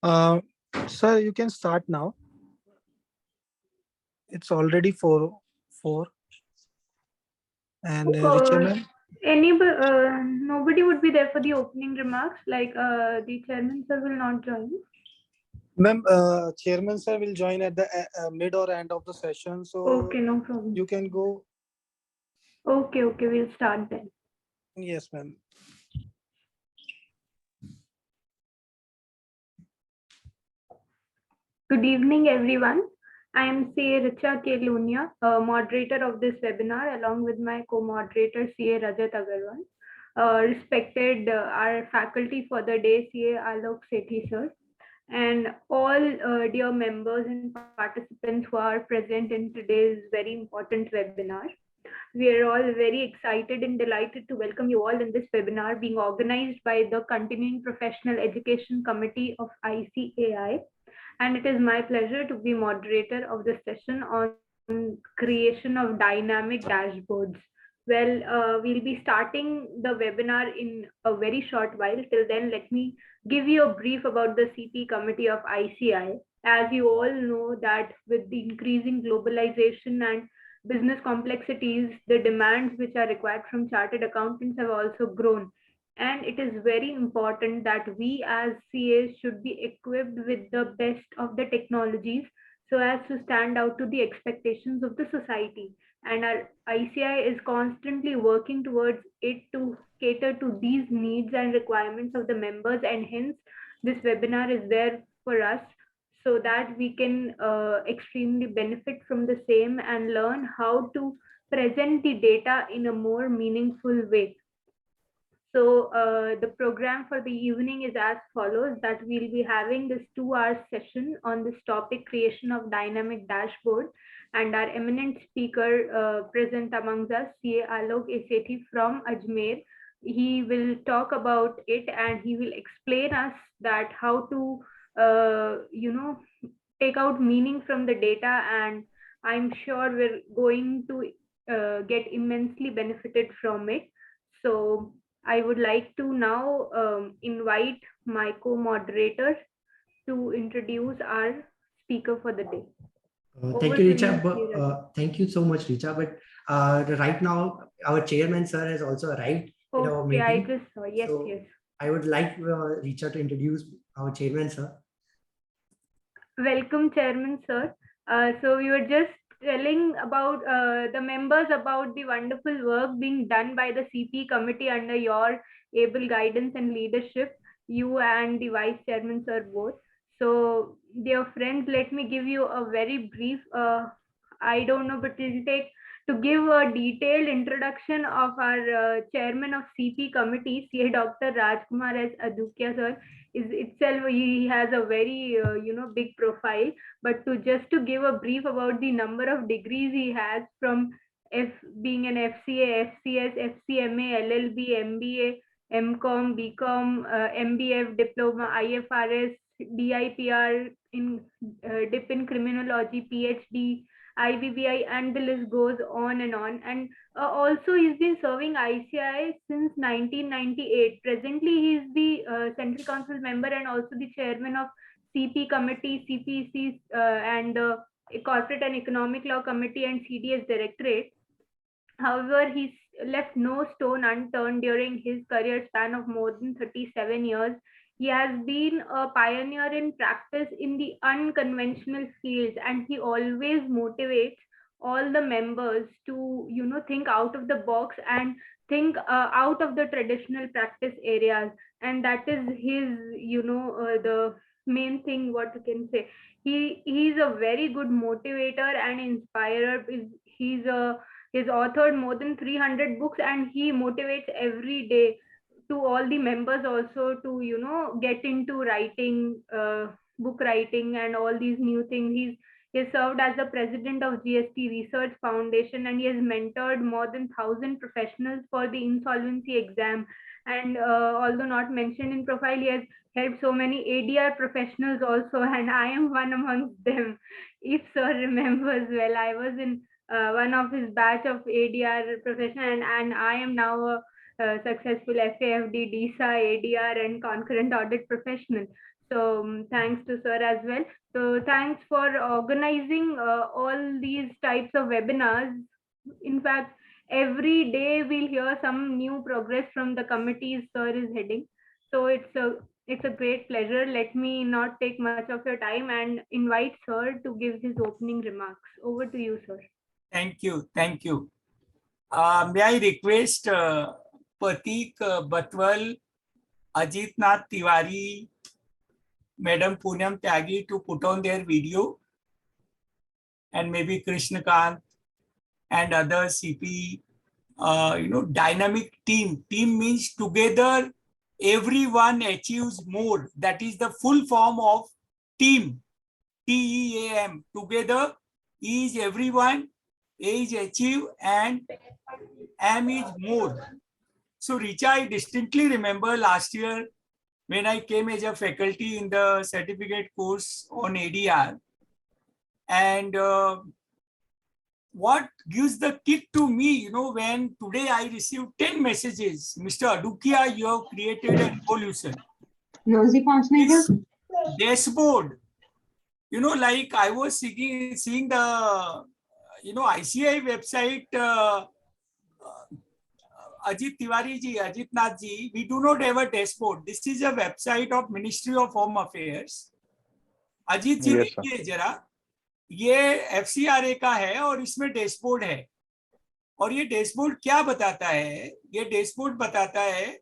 Uh, Sir, you can start now. It's already 4, and Richa Uh, ma'am. Nobody would be there for the opening remarks, like the chairman sir will not join. Ma'am, Chairman sir will join at the mid or end of the session, so Okay, no problem. you can go. Okay, we'll start then. Yes, ma'am. Good evening, everyone. I am CA Richa K. Lunia, moderator of this webinar, along with my co-moderator CA Rajat Agarwal. Respected our faculty for the day, CA Alok, Sethi sir, and all dear members and participants who are present in today's very important webinar. We are all very excited and delighted to welcome you all in this webinar being organized by the Continuing Professional Education Committee of ICAI, and it is my pleasure to be moderator of the session on creation of dynamic dashboards. Well, we'll be starting the webinar in a very short while. Till then, let me give you a brief about the CP committee of ICI. As you all know that with the increasing globalization and business complexities, the demands which are required from chartered accountants have also grown, and it is very important that we as CAs should be equipped with the best of the technologies so as to stand out to the expectations of the society. And our ICI is constantly working towards it to cater to these needs and requirements of the members, and hence this webinar is there for us so that we can extremely benefit from the same and learn how to present the data in a more meaningful way. So the program for the evening is as follows: that we'll be having this 2 hour session on this topic, creation of dynamic dashboard, and our eminent speaker present amongst us, CA Alok Sethi from Ajmer. He will talk about it and he will explain us that how to take out meaning from the data, and I'm sure we're going to get immensely benefited from it. So I would like to now invite my co-moderators to introduce our speaker for the day. Thank Over you, to Richa. you, Sriraj. Thank you so much, Richa. But right now, our chairman, sir, has also arrived in our Okay, I meeting. just saw. Yes, So yes. I would like Richa to introduce our chairman, sir. Welcome, Chairman, sir. So we were just telling about the members about the wonderful work being done by the CP committee under your able guidance and leadership, you and the Vice Chairman, sir, both. So, dear friends, let me give you a very brief, I don't know, but it'll take to give a detailed introduction of our Chairman of CP committee, CA Dr. Rajkumar S. Adukia, sir. Is itself, he has a very big profile, but to just to give a brief about the number of degrees he has, from F being an FCA, FCS, FCMA, LLB, MBA, MCom, BCom, MBF diploma, IFRS, DIPR in dip in criminology, PhD, IBBI, and the list goes on and on. And also, he's been serving ICI since 1998. Presently, he's the Central Council member and also the chairman of CP Committee, CPC, and Corporate and Economic Law Committee and CDS Directorate. However, he's left no stone unturned during his career span of more than 37 years. He has been a pioneer in practice in the unconventional fields, and he always motivates all the members to, think out of the box and think out of the traditional practice areas. And that is his, the main thing what you can say. He's a very good motivator and inspirer. He's authored more than 300 books, and he motivates every day to all the members also to get into writing, book writing, and all these new things. He has served as the president of GST Research Foundation, and he has mentored more than 1,000 professionals for the insolvency exam. And although not mentioned in profile, he has helped so many ADR professionals also, and I am one amongst them. If sir remembers well, I was in one of his batch of ADR professional, and I am now a successful FAFD, DSA, ADR, and concurrent audit professional. So thanks to sir as well. So thanks for organizing all these types of webinars. In fact, every day we'll hear some new progress from the committees sir is heading. So it's a great pleasure. Let me not take much of your time and invite sir to give his opening remarks. Over to you, sir. Thank you. Thank you. May I request Pratik Batwal, Ajit Nath Tiwari, Madam Poonam Tyagi to put on their video, and maybe Krishnakant and other CPE, dynamic team. Team means together, everyone achieves more. That is the full form of team. TEAM. Together is everyone, A is achieve, and M is more. So Richa, I distinctly remember last year when I came as a faculty in the certificate course on ADR. And what gives the kick to me, when today I received 10 messages, Mr. Adukia, you have created a revolution. This dashboard, like I was seeing the, ICAI website, Ajit Tiwari ji, Ajit Nath ji, we do not have a dashboard. This is a website of Ministry of Home Affairs. Ajit ji, देखिए जरा, ये FCRA का है और इसमें dashboard है. और ये डैशबोर्ड क्या बताता है? ये डैशबोर्ड बताता है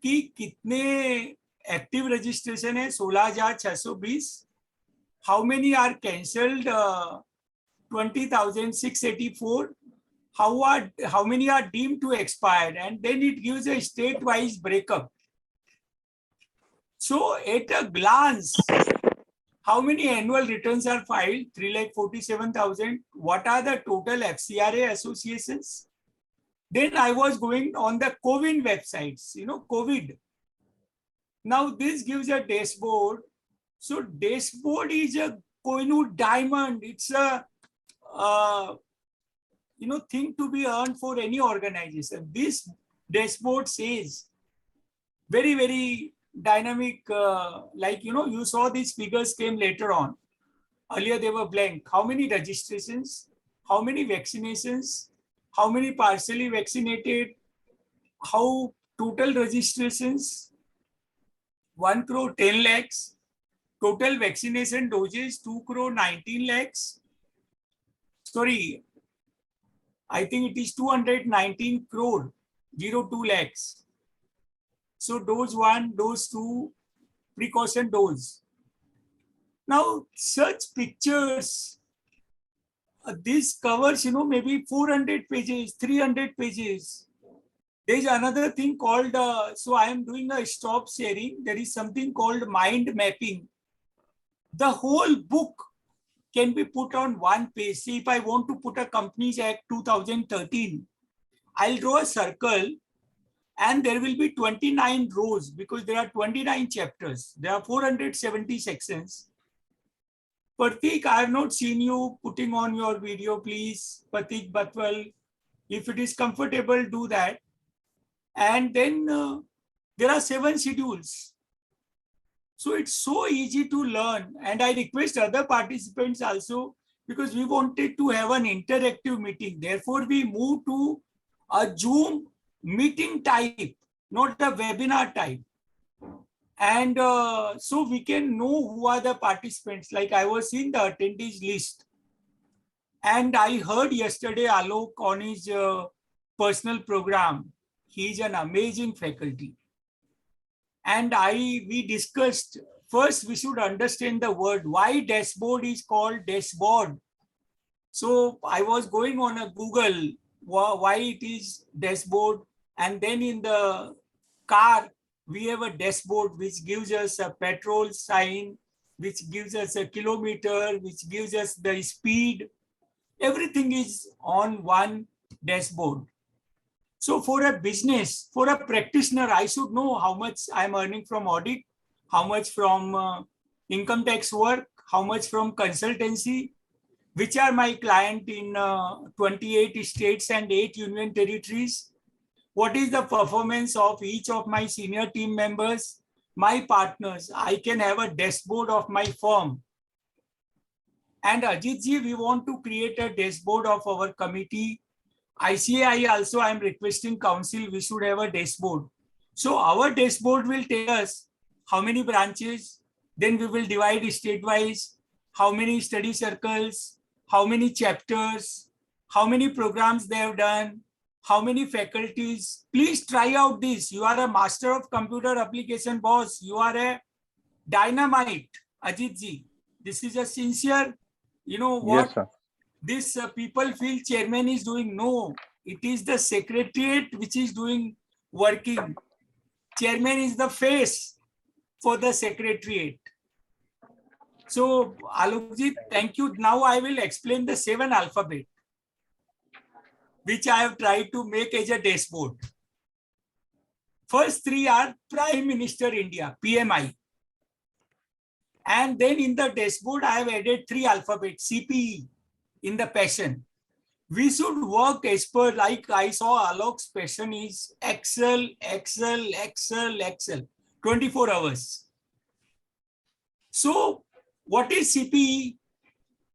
कि कितने एक्टिव रजिस्ट्रेशन है, 16,620. How many are cancelled? 20,684. How many are deemed to expired, and then it gives a state-wise breakup. So at a glance, how many annual returns are filed? 3,47,000. What are the total FCRA associations? Then I was going on the COVID websites, COVID. Now this gives a dashboard. So dashboard is a Kohinoor diamond. It's a thing to be earned for any organization. This dashboard says very, very dynamic, you saw these figures came later on. Earlier they were blank. How many registrations, how many vaccinations, how many partially vaccinated, how total registrations, 1 crore 10 lakhs, total vaccination doses, 2 crore 19 lakhs. Sorry, I think it is 219 crore, 02 lakhs. So dose 1, dose 2, precaution dose. Now such pictures, this covers, maybe 400 pages, 300 pages. There is another thing called, so I am doing a stop sharing. There is something called mind mapping. The whole book can be put on one page. See, if I want to put a Companies Act 2013, I'll draw a circle and there will be 29 rows because there are 29 chapters. There are 470 sections. Pratik, I have not seen you putting on your video, please. Pratik Batwal, if it is comfortable, do that. And then there are 7 schedules. So it's so easy to learn. And I request other participants also, because we wanted to have an interactive meeting. Therefore, we moved to a Zoom meeting type, not a webinar type. And so we can know who are the participants. Like I was seeing the attendees list. And I heard yesterday Alok on his personal program. He's an amazing faculty. And we discussed, first we should understand the word, why dashboard is called dashboard. So I was going on a Google, why it is dashboard. And then in the car, we have a dashboard which gives us a petrol sign, which gives us a kilometer, which gives us the speed. Everything is on one dashboard. So for a business, for a practitioner, I should know how much I'm earning from audit, how much from income tax work, how much from consultancy, which are my client in 28 states and 8 union territories. What is the performance of each of my senior team members, my partners. I can have a dashboard of my firm. And Ajit ji, we want to create a dashboard of our committee. ICAI also, I am requesting council, we should have a dashboard. So our dashboard will tell us how many branches, then we will divide state-wise, how many study circles, how many chapters, how many programs they have done, how many faculties. Please try out this. You are a master of computer application, boss. You are a dynamite, Ajit ji. This is a sincere, you know what? Yes, sir. This people feel chairman is doing. No, it is the secretariat which is doing working. Chairman is the face for the secretariat. So Alokji, thank you. Now I will explain the 7 alphabet, which I have tried to make as a dashboard. First 3 are Prime Minister India, PMI. And then in the dashboard, I have added 3 alphabets, CPE, in the passion. We should work as per, like I saw Alok's passion is Excel, 24 hours. So what is CPE?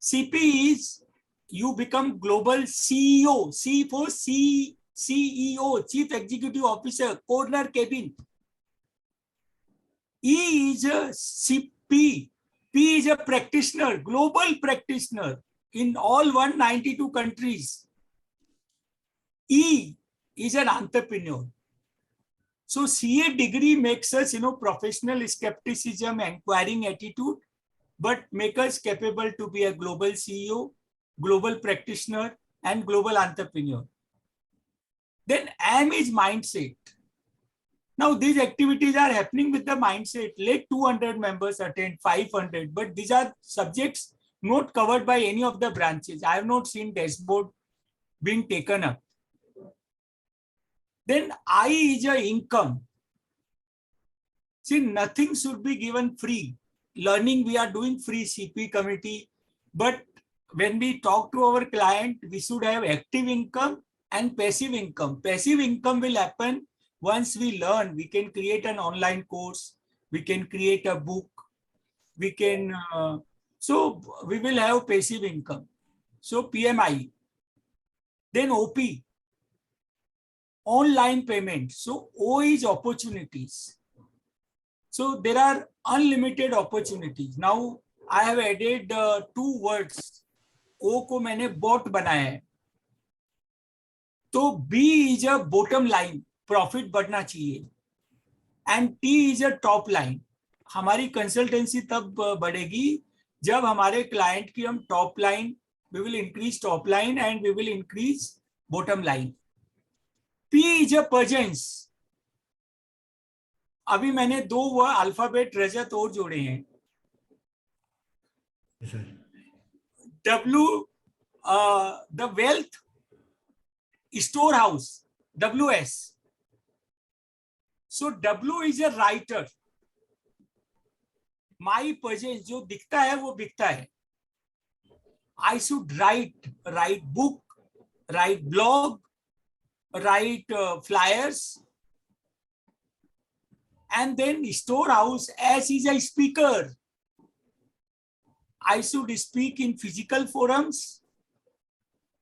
CPE is you become global CEO, C for CEO, Chief Executive Officer, corner cabin. E is a CP, P is a practitioner, global practitioner in all 192 countries. E is an entrepreneur. So CA degree makes us, professional skepticism, inquiring attitude, but make us capable to be a global CEO, global practitioner, and global entrepreneur. Then M is mindset. Now these activities are happening with the mindset. Let 200 members attend, 500, but these are subjects not covered by any of the branches. I have not seen dashboard being taken up. Then I is a income. See, nothing should be given free. Learning, we are doing free CP committee, but when we talk to our client, we should have active income and passive income. Passive income will happen once we learn. We can create an online course. We can create a book. We can, so we will have passive income. So PMI. Then OP, online payment. So O is opportunities. So there are unlimited opportunities. Now I have added 2 words. O को मैंने bot बनाया है. तो B is a bottom line, profit बढ़ना चाहिए. And T is a top line. हमारी consultancy तब बढ़ेगी जब हमारे client की हम top line, we will increase top line and we will increase bottom line. P is a presence. अभी मैंने 2 अल्फाबेट रजत और जोड़े हैं. W, the wealth storehouse, WS. So W is a writer. My presence जो दिखता है वो बिकता है. I should write book, write blog, write flyers. And then storehouse, as is a speaker. I should speak in physical forums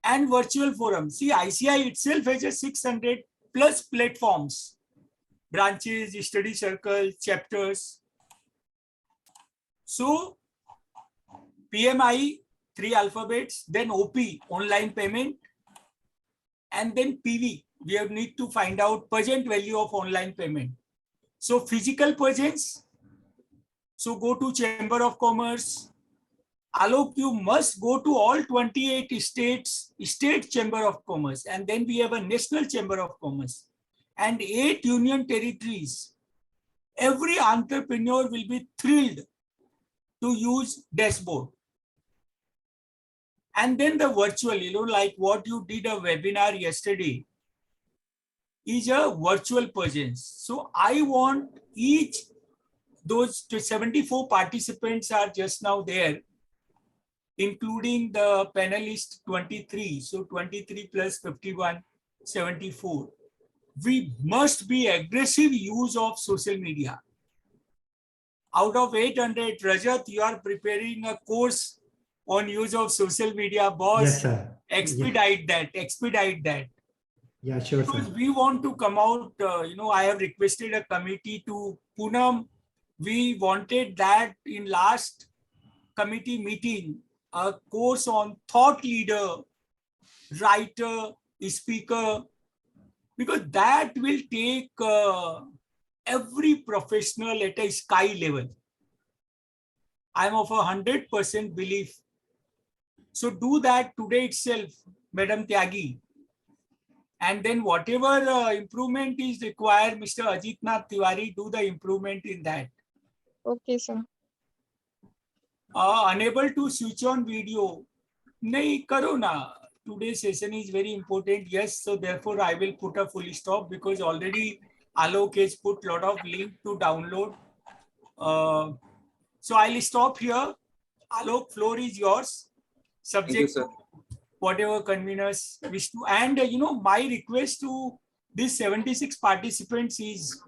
and virtual forums. See, ICAI itself has a 600 plus platforms, branches, study circles, chapters. So PMI, 3 alphabets, then OP, online payment, and then PV. We have need to find out present value of online payment. So physical presence. So go to Chamber of Commerce. Alok, you must go to all 28 states, state Chamber of Commerce, and then we have a National Chamber of Commerce and 8 union territories. Every entrepreneur will be thrilled to use dashboard. And then the virtual, like what you did a webinar yesterday is a virtual presence. So I want each, those 74 participants are just now there, including the panelist 23. So 23 plus 51, 74. We must be aggressive use of social media. Out of 800, Rajat, you are preparing a course on use of social media. Boss, Yes, sir. expedite that. Yeah, sure, Because sir. we want to come out, I have requested a committee to Poonam. We wanted that in last committee meeting, a course on thought leader, writer, speaker, because that will take every professional at a sky level. I'm of 100% belief. So do that today itself, Madam Tyagi. And then whatever improvement is required, Mr. Ajit Nath Tiwari, do the improvement in that. Okay, sir. Unable to switch on video. Nahi, karo na. Today's session is very important. Yes, so therefore I will put a full stop because already Alok has put lot of link to download. So I'll stop here. Alok, floor is yours. Subject to whatever conveners wish to. And my request to these 76 participants is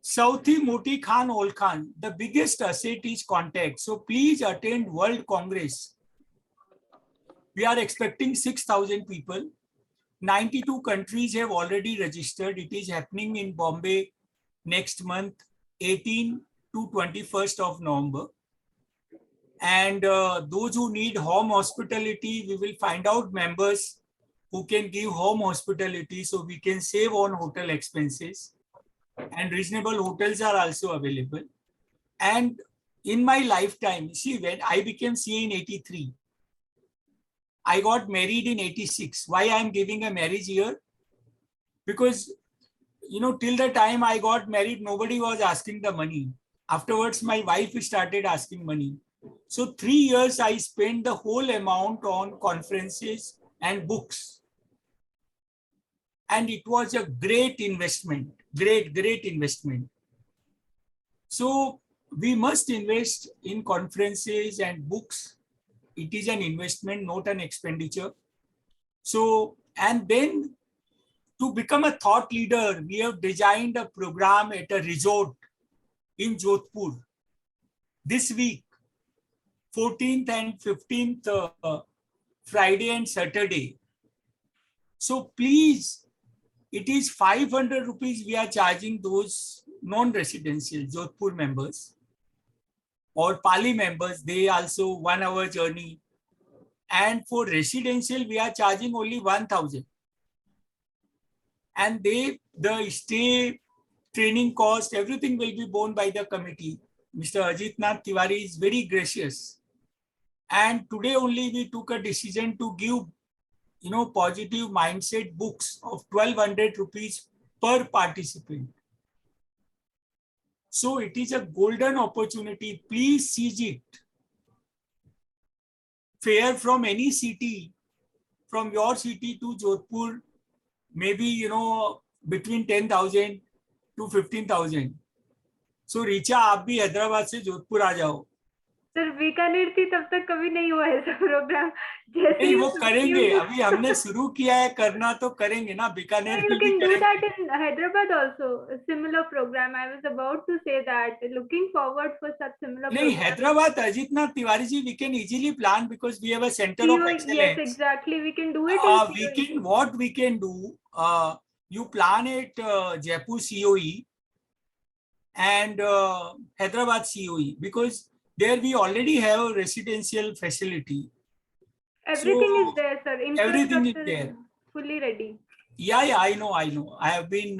Sethi Moti Khan Ol Khan. The biggest asset is contact. So please attend World Congress. We are expecting 6,000 people. 92 countries have already registered. It is happening in Bombay next month, 18 to 21st of November. And those who need home hospitality, we will find out members who can give home hospitality so we can save on hotel expenses. And reasonable hotels are also available. And in my lifetime, see, when I became CA in 83, I got married in 86. Why I am giving a marriage year? Because, till the time I got married, nobody was asking the money. Afterwards, my wife started asking money. So 3 years I spent the whole amount on conferences and books. And it was a great investment, great investment. So we must invest in conferences and books. It is an investment, not an expenditure. So, and then to become a thought leader, we have designed a program at a resort in Jodhpur this week, 14th and 15th, Friday and Saturday. So please, it is 500 rupees we are charging those non-residential Jodhpur members or Pali members. They also 1 hour journey. And for residential, we are charging only 1,000. And the stay, training cost, everything will be borne by the committee. Mr. Ajit Nath Tiwari is very gracious. And today only we took a decision to give, positive mindset books of 1,200 rupees per participant. So it is a golden opportunity. Please seize it. Fare from any city, from your city to Jodhpur, maybe, between 10,000 to 15,000. So Richa, आप भी हैदराबाद से जोधपुर आ जाओ. Sir Bikaner थी तब तक कभी नहीं हुआ ऐसा प्रोग्राम. नहीं, वो करेंगे. अभी हमने शुरू किया है, करना तो करेंगे ना. बीकानेर You में भी can do करेंगे. that in Hyderabad also. A similar program. I was about to say that. Looking forward for such similar नहीं, program. Hyderabad, Ajit Nath Tiwari ji, we can easily plan because we have a center of COE, excellence. yes, exactly. We can do it in COE. What we can do, you plan it Jaipur COE and Hyderabad COE because there we already have a residential facility. Everything So, is there, sir. everything is Infrastructure there. Fully ready. Yeah, I know. I have been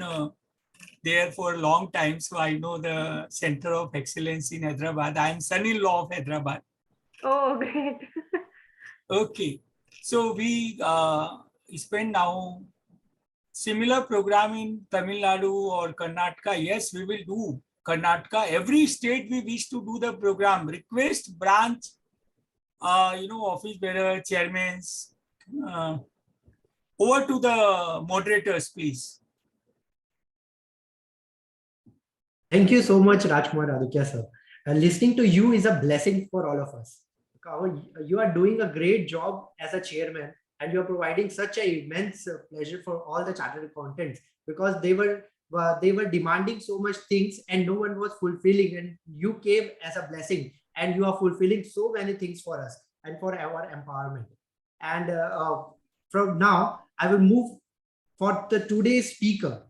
there for a long time, so I know the center of excellence in Hyderabad. I am son-in-law of Hyderabad. Oh, great. Okay, so we spend now similar program in Tamil Nadu or Karnataka. Yes, we will do Karnataka. Every state we wish to do the program. Request branch, office bearer, chairmen. Over to the moderators, please. Thank you so much, Rajkumar Aditya sir. Listening to you is a blessing for all of us. You are doing a great job as a chairman, and you are providing such an immense pleasure for all the chartered accountants because they were they were demanding so much things and no one was fulfilling, and you came as a blessing and you are fulfilling so many things for us and for our empowerment. And from now I will move for the today's speaker.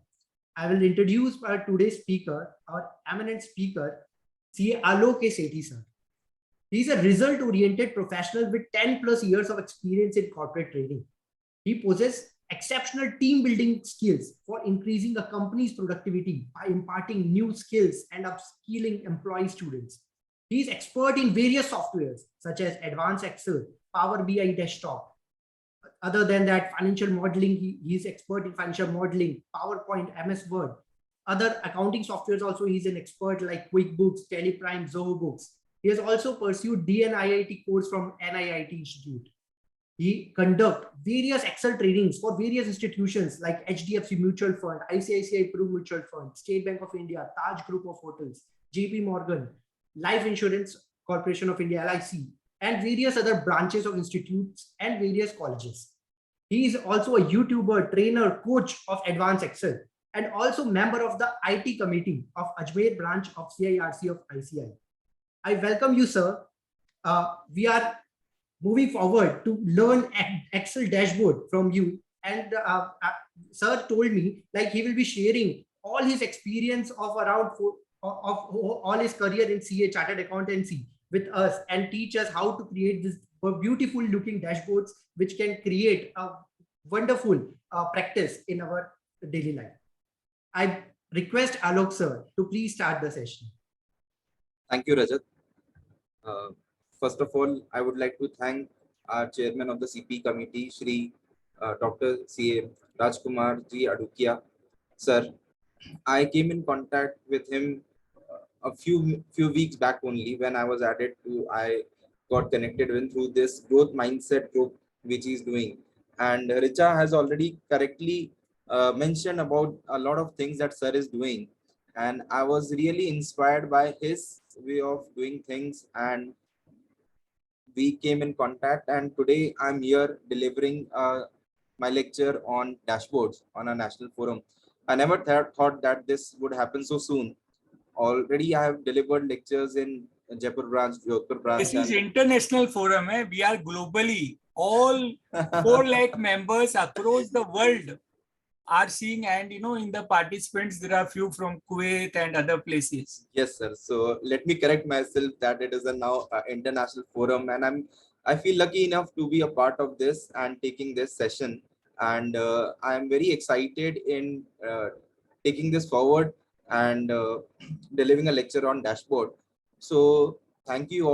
I will introduce our today's speaker, our eminent speaker, CA Alok Sethi sir. He is a result-oriented professional with 10 plus years of experience in corporate training. He possesses exceptional team building skills for increasing a company's productivity by imparting new skills and upskilling employee students. He is expert in various softwares such as Advanced Excel, Power BI Desktop. Other than that, financial modeling, he is expert in financial modeling, PowerPoint, MS Word. Other accounting softwares also, he's an expert like QuickBooks, Teleprime, Zoho Books. He has also pursued DNIIT course from NIIT Institute. He conducts various Excel trainings for various institutions like HDFC Mutual Fund, ICICI Pru Mutual Fund, State Bank of India, Taj Group of Hotels, JP Morgan, Life Insurance Corporation of India, LIC, and various other branches of institutes and various colleges. He is also a YouTuber, trainer, coach of Advanced Excel, and also member of the IT committee of Ajmer branch of CIRC of ICAI. I welcome you, sir. We are moving forward to learn Excel dashboard from you. And sir told me like he will be sharing all his experience of around all his career in CA Chartered Accountancy with us and teach us how to create this beautiful looking dashboards which can create a wonderful practice in our daily life. I request Alok sir to please start the session. Thank you, Rajat. First of all, I would like to thank our chairman of the CPE committee, Shri Dr. C.A. Rajkumar Ji Adukia. Sir, I came in contact with him a few weeks back only when I was added to, I got connected with through this growth mindset group which he's doing. And Richa has already correctly mentioned about a lot of things that sir is doing. And I was really inspired by his way of doing things, and we came in contact, and today I'm here delivering my lecture on dashboards on a national forum. I never thought that this would happen so soon. Already I have delivered lectures in Jaipur branch, Jodhpur branch. This is international forum. We are globally. All 4 lakh members across the world are seeing, and in the participants there are few from Kuwait and other places. Yes, sir. So let me correct myself that it is a now international forum, and I feel lucky enough to be a part of this and taking this session. And I am very excited in taking this forward and delivering a lecture on dashboard. So thank you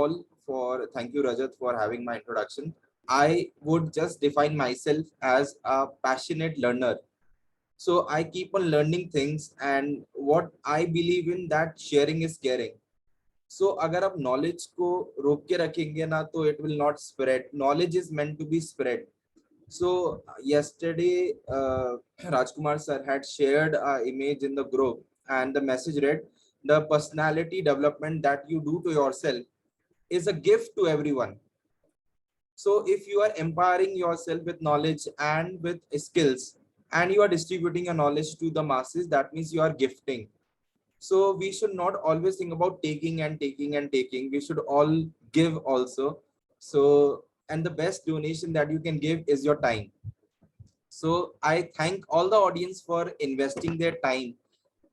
Rajat for having my introduction. I would just define myself as a passionate learner. So I keep on learning things, and what I believe in that sharing is caring. So अगर आप knowledge को रोक के रखेंगे ना, तो it will not spread. Knowledge is meant to be spread. So yesterday, Rajkumar sir had shared an image in the group, and the message read, "The personality development that you do to yourself is a gift to everyone." So if you are empowering yourself with knowledge and with skills, and you are distributing your knowledge to the masses, that means you are gifting. So we should not always think about taking and taking and taking. We should all give also. So, and the best donation that you can give is your time. So I thank all the audience for investing their time.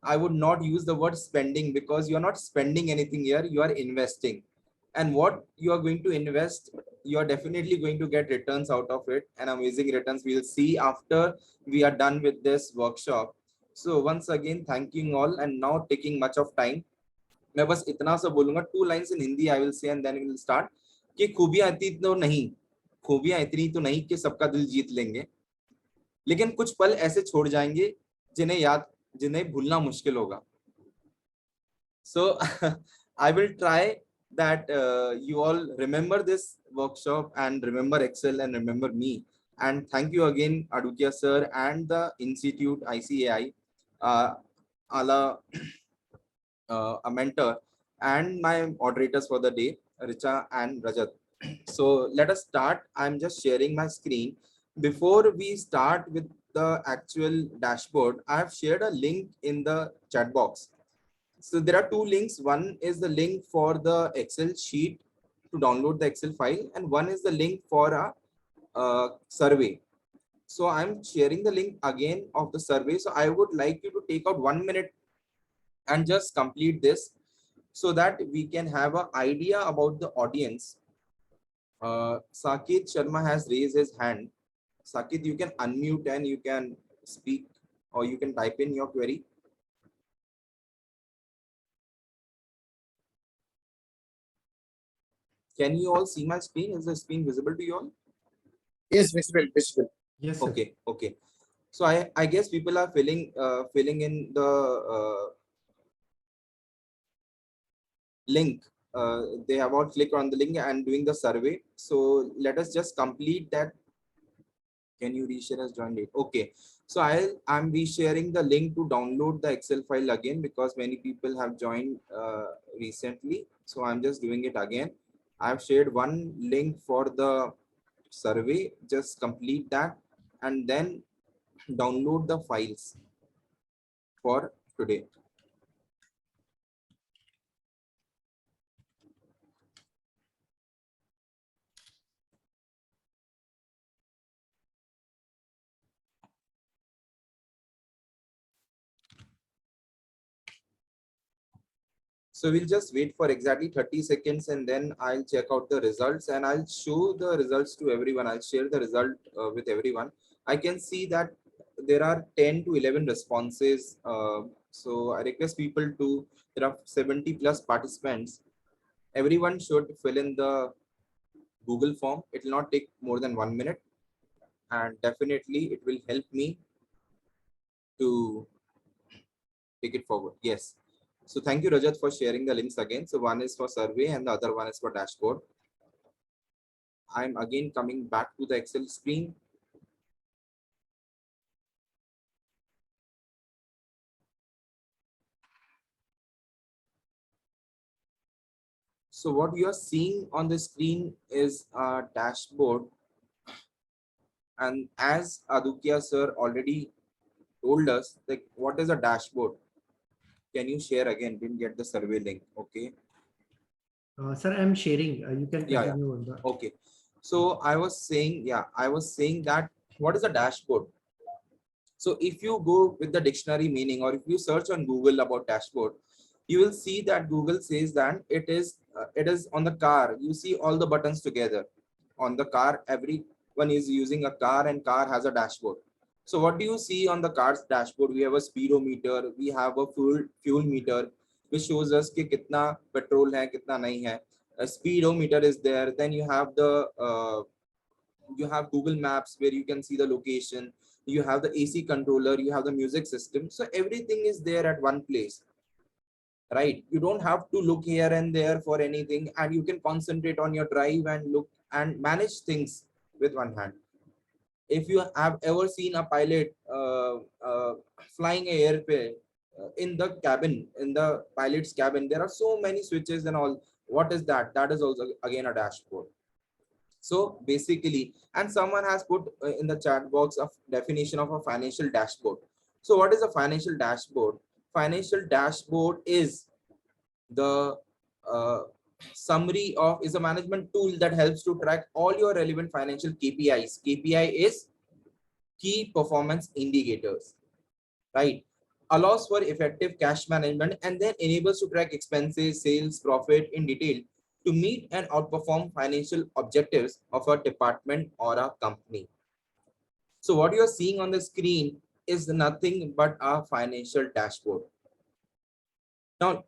I would not use the word spending, because you are not spending anything here, you are investing. And what you are going to invest, you are definitely going to get returns out of it, and amazing returns we'll see after we are done with this workshop. So once again, thanking all, and now taking much of time, मैं बस इतना सा बोलूंगा, 2 lines in Hindi I will say and then we will start. कि खूबियां इतनी तो नहीं कि सबका दिल जीत लेंगे, लेकिन कुछ पल ऐसे छोड़ जाएंगे जिन्हें भूलना मुश्किल होगा. So I will try that you all remember this workshop and remember Excel and remember me. And thank you again, Adukia sir and the Institute ICAI, Ala, a mentor, and my moderators for the day, Richa and Rajat. So let us start. I'm just sharing my screen. Before we start with the actual dashboard, I have shared a link in the chat box. So there are two links. One is the link for the Excel sheet to download the Excel file, and one is the link for a survey. So I'm sharing the link again of the survey. So I would like you to take out 1 minute and just complete this so that we can have an idea about the audience. Saket Sharma has raised his hand. Saket, you can unmute and you can speak, or you can type in your query. Can you all see my screen? Is the screen visible to you all? Yes, visible. Yes, sir. Okay, okay. So I guess people are filling in the link. They have all clicked on the link and doing the survey. So let us just complete that. Can you reshare as join date? Okay. So I'm resharing the link to download the Excel file again, because many people have joined recently. So I'm just doing it again. I've shared one link for the survey. Just complete that and then download the files for today. So we'll just wait for exactly 30 seconds and then I'll check out the results and I'll show the results to everyone. I'll share the result with everyone. I can see that there are 10 to 11 responses. So I request people to, there are 70 plus participants. Everyone should fill in the Google form. It will not take more than 1 minute. And definitely it will help me to take it forward. Yes. So thank you, Rajat, for sharing the links again. So one is for survey and the other one is for dashboard. I'm again coming back to the Excel screen. So what you are seeing on the screen is a dashboard. And as Adukya sir already told us, like, what is a dashboard? Can you share again? Didn't get the survey link. Okay. Sir, I'm sharing. You can continue on the. Okay. So I was saying that what is a dashboard? So if you go with the dictionary meaning, or if you search on Google about dashboard, you will see that Google says that it is on the car. You see all the buttons together on the car. Everyone is using a car and car has a dashboard. So what do you see on the car's dashboard? We have a speedometer, we have a fuel meter, which shows us कि कितना petrol है, कितना नहीं है. A speedometer is there. Then you have you have Google Maps where you can see the location. You have the AC controller, you have the music system. So everything is there at one place, right? You don't have to look here and there for anything, and you can concentrate on your drive and look and manage things with one hand. If you have ever seen a pilot flying an airplane in the cabin, in the pilot's cabin, there are so many switches and all. What is that? That is also again a dashboard. So basically, and someone has put in the chat box a definition of a financial dashboard. So what is a financial dashboard? Financial dashboard is the summary of, is a management tool that helps to track all your relevant financial KPIs. KPI is key performance indicators, right? Allows for effective cash management and then enables to track expenses, sales, profit in detail to meet and outperform financial objectives of a department or a company. So what you're seeing on the screen is nothing but a financial dashboard. Now,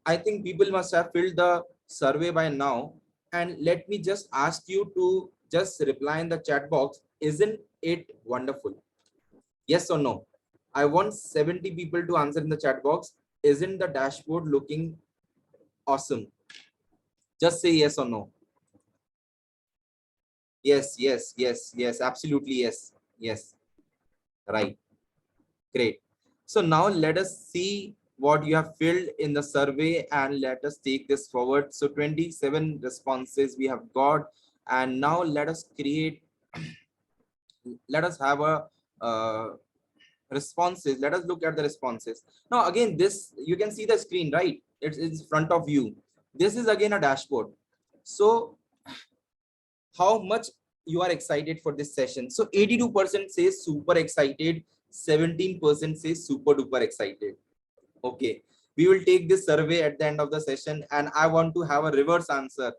I think people must have filled the survey by now. And let me just ask you to just reply in the chat box. Isn't it wonderful? Yes or no? I want 70 people to answer in the chat box. Isn't the dashboard looking awesome? Just say yes or no. Yes, yes, yes, yes, absolutely yes. Yes, right. Great. So now let us see what you have filled in the survey and let us take this forward. So 27 responses we have got, and now let us create, let us have a responses. Let us look at the responses. Now again, this, you can see the screen, right? It's front of you. This is again a dashboard. So how much you are excited for this session? So 82% says super excited, 17% says super duper excited. Okay, we will take this survey at the end of the session, and I want to have a reverse answer.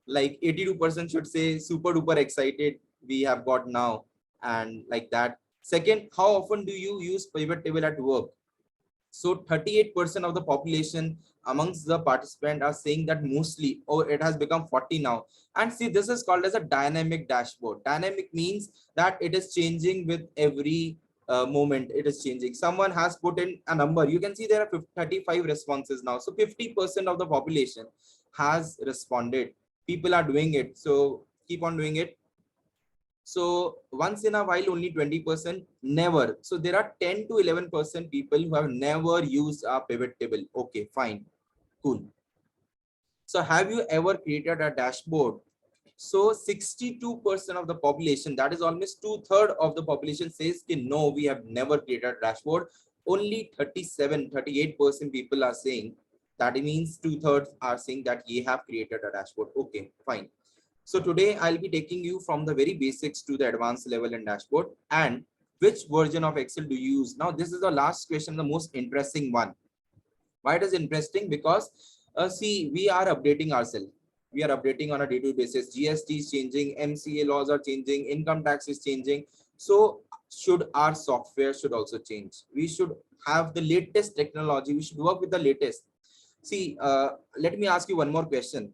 Like 82% should say super duper excited we have got now, and like that. Second, how often do you use pivot table at work? So 38% of the population amongst the participants are saying that mostly, or it has become 40 now. And see, this is called as a dynamic dashboard. Dynamic means that it is changing with every moment. It is changing. Someone has put in a number. You can see there are 35 responses now. So 50% of the population has responded. People are doing it. So keep on doing it. So once in a while, only 20%, never. So there are 10 to 11% people who have never used a pivot table. Okay, fine, cool. So have you ever created a dashboard? So 62% of the population, that is almost 2/3 of the population, says that no, we have never created a dashboard. Only 38% people are saying, that means 2/3 are saying that ye have created a dashboard. Okay, fine. So today I'll be taking you from the very basics to the advanced level in dashboard. And which version of Excel do you use? Now, this is the last question, the most interesting one. Why it is interesting? Because see, we are updating ourselves. We are updating on a day-to-day basis. GST is changing, MCA laws are changing, income tax is changing. So should our software should also change. We should have the latest technology. We should work with the latest. See, let me ask you one more question.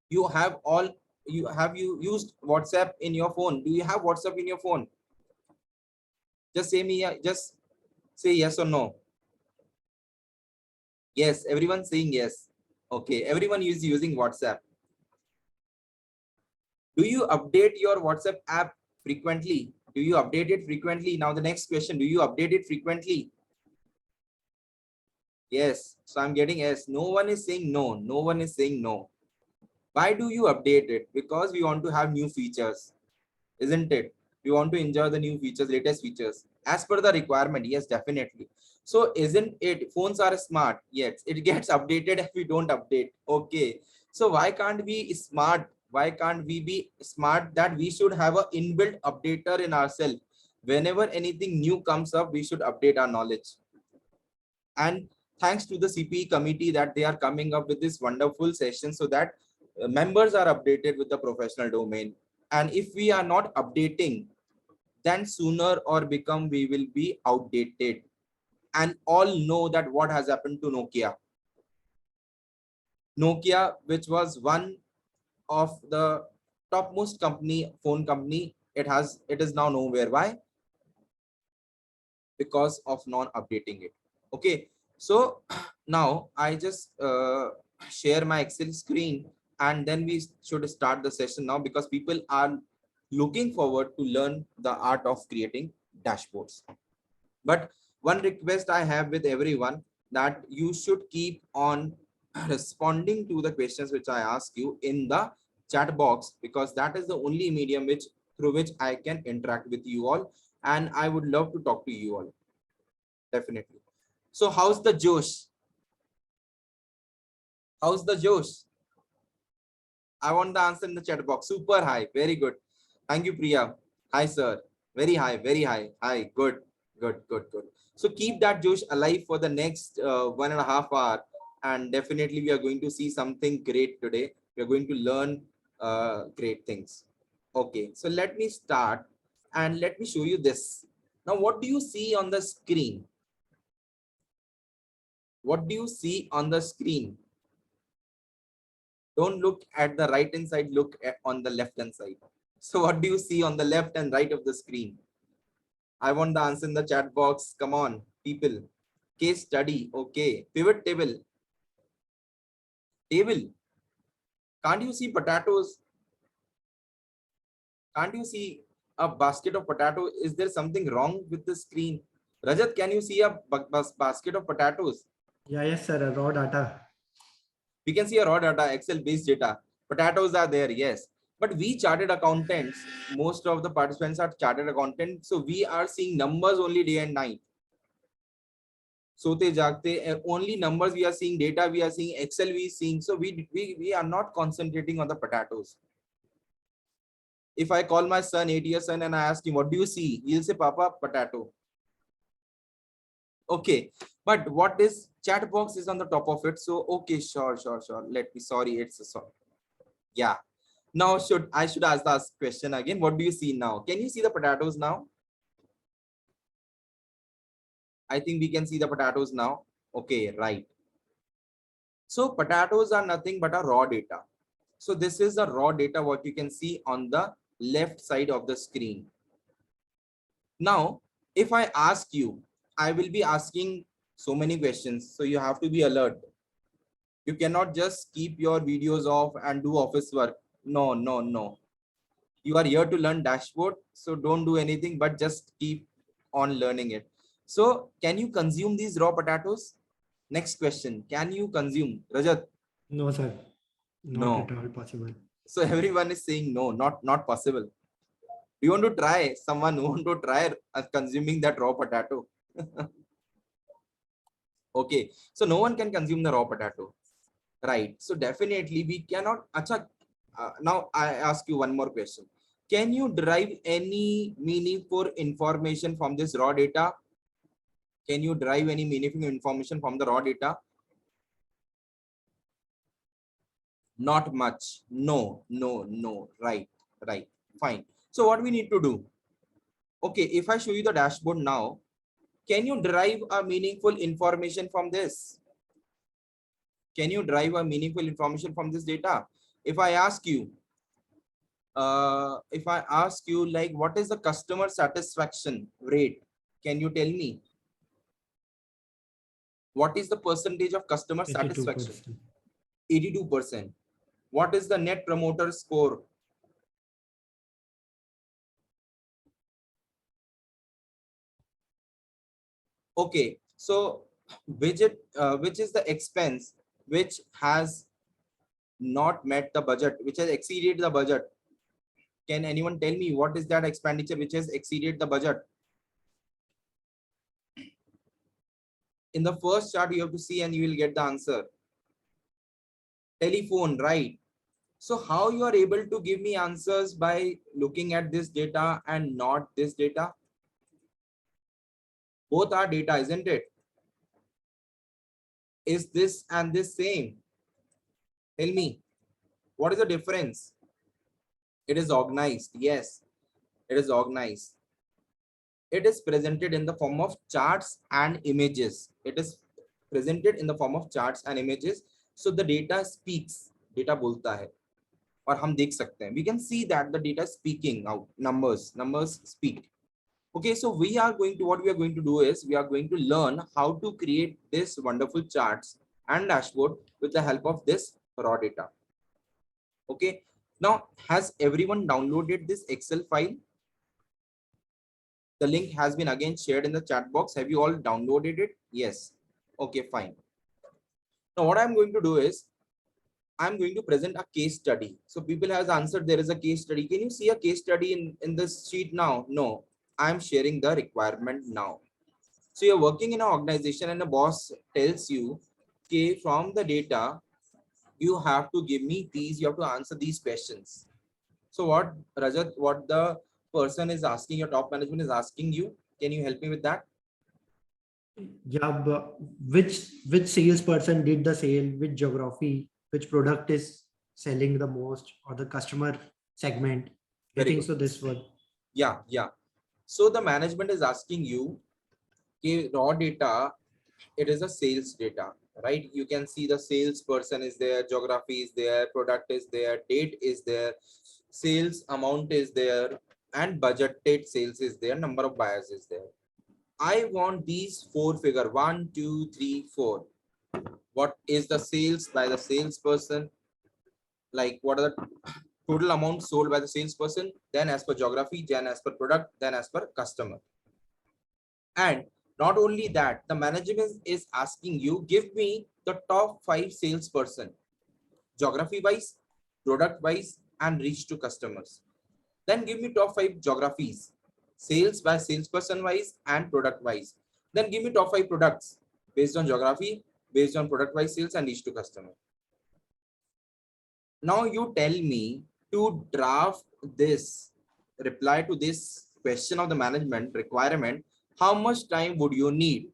You used WhatsApp in your phone? Do you have WhatsApp in your phone? Just say yes or no. Yes, everyone saying yes. Okay, everyone is using WhatsApp. Do you update your WhatsApp app frequently? Do you update it frequently? Now the next question, do you update it frequently? Yes, so I'm getting yes. No one is saying no. No one is saying no. Why do you update it? Because we want to have new features, isn't it? We want to enjoy the new features, latest features as per the requirement. Yes, definitely. So isn't it, phones are smart? Yes, it gets updated if we don't update. Okay, so why can't we be smart? Why can't we be smart that we should have an inbuilt updater in ourselves? Whenever anything new comes up, we should update our knowledge. And thanks to the CPE committee that they are coming up with this wonderful session so that members are updated with the professional domain. And if we are not updating, then sooner or we will be outdated. And all know that what has happened to Nokia. Nokia, which was one of the topmost phone company, it is now nowhere. Why? Because of non-updating it. Okay, so now I just share my Excel screen, and then we should start the session now, because people are looking forward to learn the art of creating dashboards. But one request I have with everyone, that you should keep on responding to the questions which I ask you in the chat box, because that is the only medium through which I can interact with you all, and I would love to talk to you all. Definitely. So how's the Josh? How's the Josh? I want the answer in the chat box. Super high. Very good. Thank you, Priya. Hi, sir. Very high. Very high. Hi. Good. Good. Good. Good. So keep that Josh alive for the next 1.5 hours. And definitely we are going to see something great today. We are going to learn great things. Okay. So let me start and let me show you this. Now, what do you see on the screen? What do you see on the screen? Don't look at the right hand side, look on the left hand side. So what do you see on the left and right of the screen? I want the answer in the chat box. Come on, people. Case study. Okay. Pivot table. Table. Can't you see potatoes? Can't you see a basket of potato? Is there something wrong with the screen? Rajat, can you see a basket of potatoes? Yeah, yes, sir. Raw data. We can see a raw data, Excel based data. Potatoes are there, yes. But we chartered accountants, most of the participants are chartered accountants, so we are seeing numbers only day and night. Sote jagte, only numbers we are seeing, data we are seeing, Excel we are seeing. So we are not concentrating on the potatoes. If I call my son, 8-year son, and I ask him, what do you see? He'll say, Papa, potato. Okay, but what is chat box is on the top of it. So, okay, sure. Let me, sorry, it's a sorry. Yeah. Now I should ask the question again. What do you see now? Can you see the potatoes now? I think we can see the potatoes now. Okay, right. So potatoes are nothing but a raw data. So this is the raw data, what you can see on the left side of the screen. Now, if I ask you, I will be asking so many questions. So you have to be alert. You cannot just keep your videos off and do office work. No. You are here to learn dashboard. So don't do anything, but just keep on learning it. So can you consume these raw potatoes? Next question. Can you consume? Rajat? No, sir. No. Not at all possible. So everyone is saying no, not possible. Do you want to try? Someone who want to try consuming that raw potato? Okay, so no one can consume the raw potato, right? So definitely we cannot. Acha, now I ask you one more question. Can you derive any meaningful information from this raw data? Can you derive any meaningful information from the raw data? Not much. No. Right. Fine. So what we need to do? Okay, if I show you the dashboard now, can you derive a meaningful information from this? Can you derive a meaningful information from this data? If I ask you like, what is the customer satisfaction rate? Can you tell me? What is the percentage of customer 82%. satisfaction? 82%. What is the net promoter score? Okay, so which is the expense which has not met the budget, which has exceeded the budget? Can anyone tell me what is that expenditure which has exceeded the budget? In the first chart you have to see and you will get the answer. Telephone, right? So how you are able to give me answers by looking at this data and not this data? Both are data, isn't it? Is this and this same? Tell me, what is the difference? It is organized. Yes, it is organized. It is presented in the form of charts and images. It is presented in the form of charts and images. So the data speaks. Data बोलता है और हम देख सकते हैं. We can see that the data is speaking out. Numbers speak. Okay, so what we are going to do is we are going to learn how to create this wonderful charts and dashboard with the help of this raw data. Okay, now has everyone downloaded this Excel file? The link has been again shared in the chat box. Have you all downloaded it? Yes. Okay, fine. Now what I'm going to do is I'm going to present a case study. So people has answered there is a case study. Can you see a case study in this sheet now? No, I'm sharing the requirement now. So you're working in an organization and a boss tells you, okay, from the data, you have to give me these, you have to answer these questions. So what, Rajat, what the person is asking, your top management is asking you, can you help me with that? Yeah, but which salesperson did the sale, which geography, which product is selling the most, or the customer segment? I think so this one. Yeah. So the management is asking you, okay, raw data, it is a sales data, right? You can see the salesperson is there, geography is there, product is there, date is there, sales amount is there, and budgeted sales is there, number of buyers is there. I want these 4 figures, 1, 2, 3, 4. What is the sales by the salesperson? Like what are the total amount sold by the salesperson? Then as per geography, then as per product, then as per customer. And not only that, the management is asking you, give me the top 5 salesperson, geography wise, product wise, and reach to customers. Then give me top 5 geographies, sales by salesperson wise and product wise. Then give me top 5 products based on geography, based on product wise sales and reach to customer. Now you tell me to draft this, reply to this question of the management requirement, how much time would you need?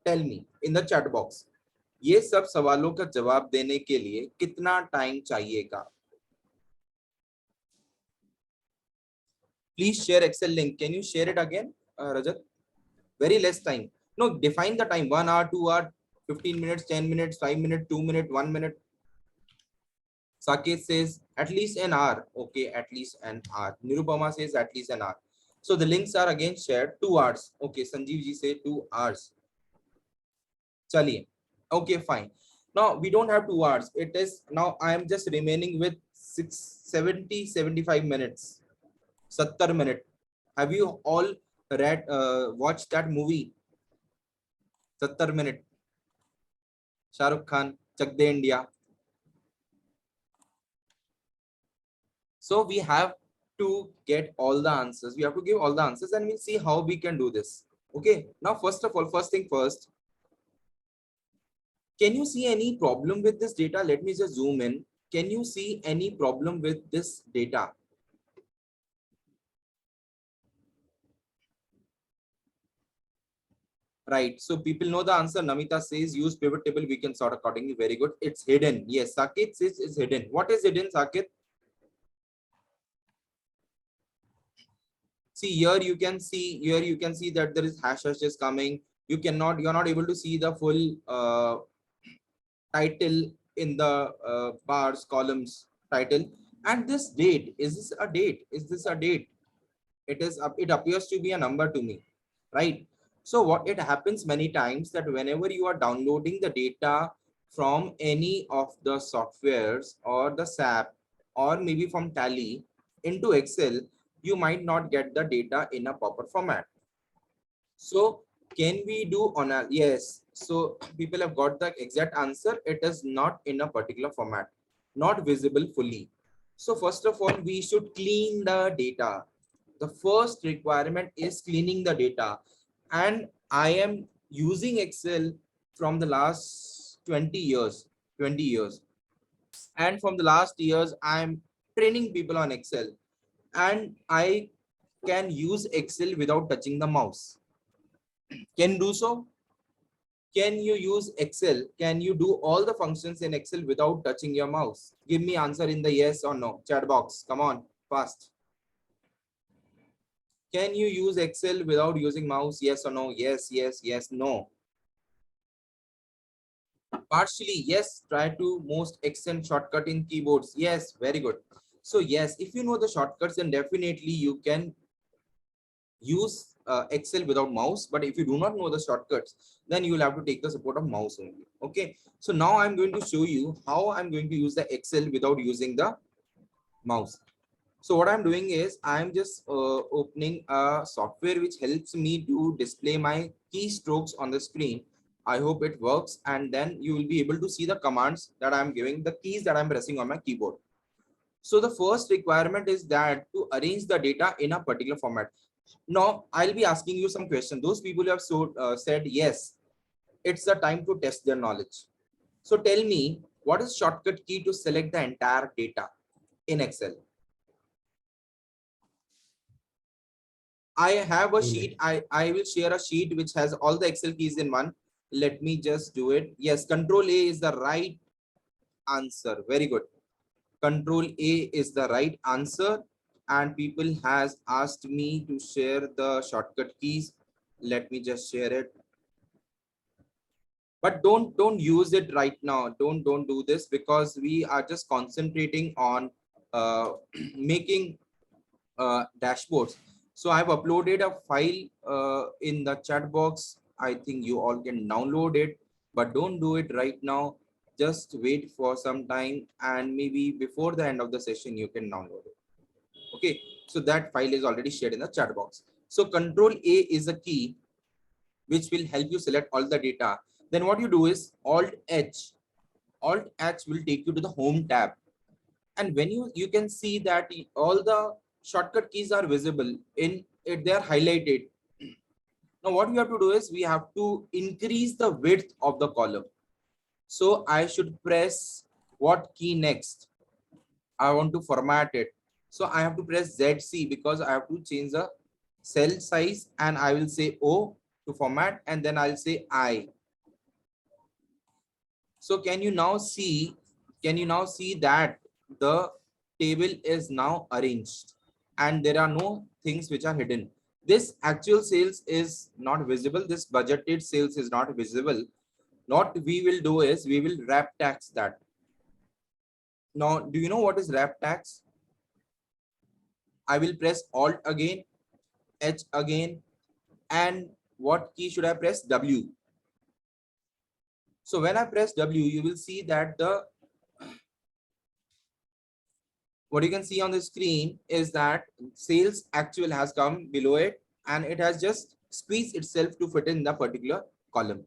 Tell me in the chat box. ये सब सवालों का जवाब देने के लिए कितना time चाहिएगा? Please share Excel link. Can you share it again, Rajat? Very less time. No, define the time. 1 hour, 2 hour, 15 minutes, 10 minutes, 5 minutes, 2 minutes, 1 minute. Saket says at least an hour. Okay, at least an hour. Nirupama says at least an hour. So the links are again shared. 2 hours. Okay, Sanjeev ji say 2 hours. Chaliye. Okay, fine. Now we don't have 2 hours. It is now I am just remaining with 75 minutes. 70 minutes. Have you all read, watched that movie? 70 minutes. Shah Rukh Khan, Chak De India. So we have to get all the answers. We have to give all the answers and we'll see how we can do this. Okay. Now, first of all, first thing first, can you see any problem with this data? Let me just zoom in. Can you see any problem with this data? Right. So people know the answer. Namita says use pivot table. We can sort accordingly. Very good. It's hidden. Yes. Saket says it's hidden. What is hidden, Saket? See here you can see that there is hashes coming. You're not able to see the full title in the bars, columns, title. And this date, is this a date? Is this a date? It appears to be a number to me, right? So what it happens many times that whenever you are downloading the data from any of the softwares or the SAP or maybe from Tally into Excel, you might not get the data in a proper format. So can we do on a yes? So people have got the exact answer. It is not in a particular format, not visible fully. So first of all, we should clean the data. The first requirement is cleaning the data. And I am using Excel from the last 20 years. And from the last years, I'm training people on Excel. And I can use Excel without touching the mouse. Can do so? Can you use Excel? Can you do all the functions in Excel without touching your mouse? Give me answer in the yes or no chat box. Come on, fast. Can you use Excel without using mouse? Yes or no? Yes, yes, yes, no. Partially, yes. Try to most extent shortcut in keyboards. Yes, very good. So yes, if you know the shortcuts, then definitely you can use Excel without mouse. But if you do not know the shortcuts, then you will have to take the support of mouse only. Okay. So now I'm going to show you how I'm going to use the Excel without using the mouse. So what I'm doing is I'm just opening a software which helps me to display my keystrokes on the screen. I hope it works, and then you will be able to see the commands that I'm giving, the keys that I'm pressing on my keyboard. So the first requirement is that to arrange the data in a particular format. Now I'll be asking you some questions. Those people who have said yes, it's the time to test their knowledge. So tell me, what is shortcut key to select the entire data in Excel? I have a sheet. I will share a sheet which has all the Excel keys in one. Let me just do it. Yes, Control A is the right answer. Very good. Control A is the right answer. And people has asked me to share the shortcut keys. Let me just share it. But don't use it right now. Don't do this, because we are just concentrating on making dashboards. So I've uploaded a file in the chat box. I think you all can download it, but don't do it right now. Just wait for some time, and maybe before the end of the session, you can download it. Okay, so that file is already shared in the chat box. So Control A is a key which will help you select all the data. Then what you do is Alt H. Alt H will take you to the Home tab. And when you can see that all the shortcut keys are visible in it, they are highlighted. Now what we have to do is we have to increase the width of the column. So I should press what key next? I want to format it. So I have to press ZC because I have to change the cell size, and I will say O to format, and then I'll say I. So can you now see that the table is now arranged and there are no things which are hidden. This actual sales is not visible. This budgeted sales is not visible. What we will do is we will wrap tax that. Now, do you know what is wrap tax? I will press Alt again, H again, and what key should I press? W. So when I press W, you will see that what you can see on the screen is that sales actual has come below it, and it has just squeezed itself to fit in the particular column.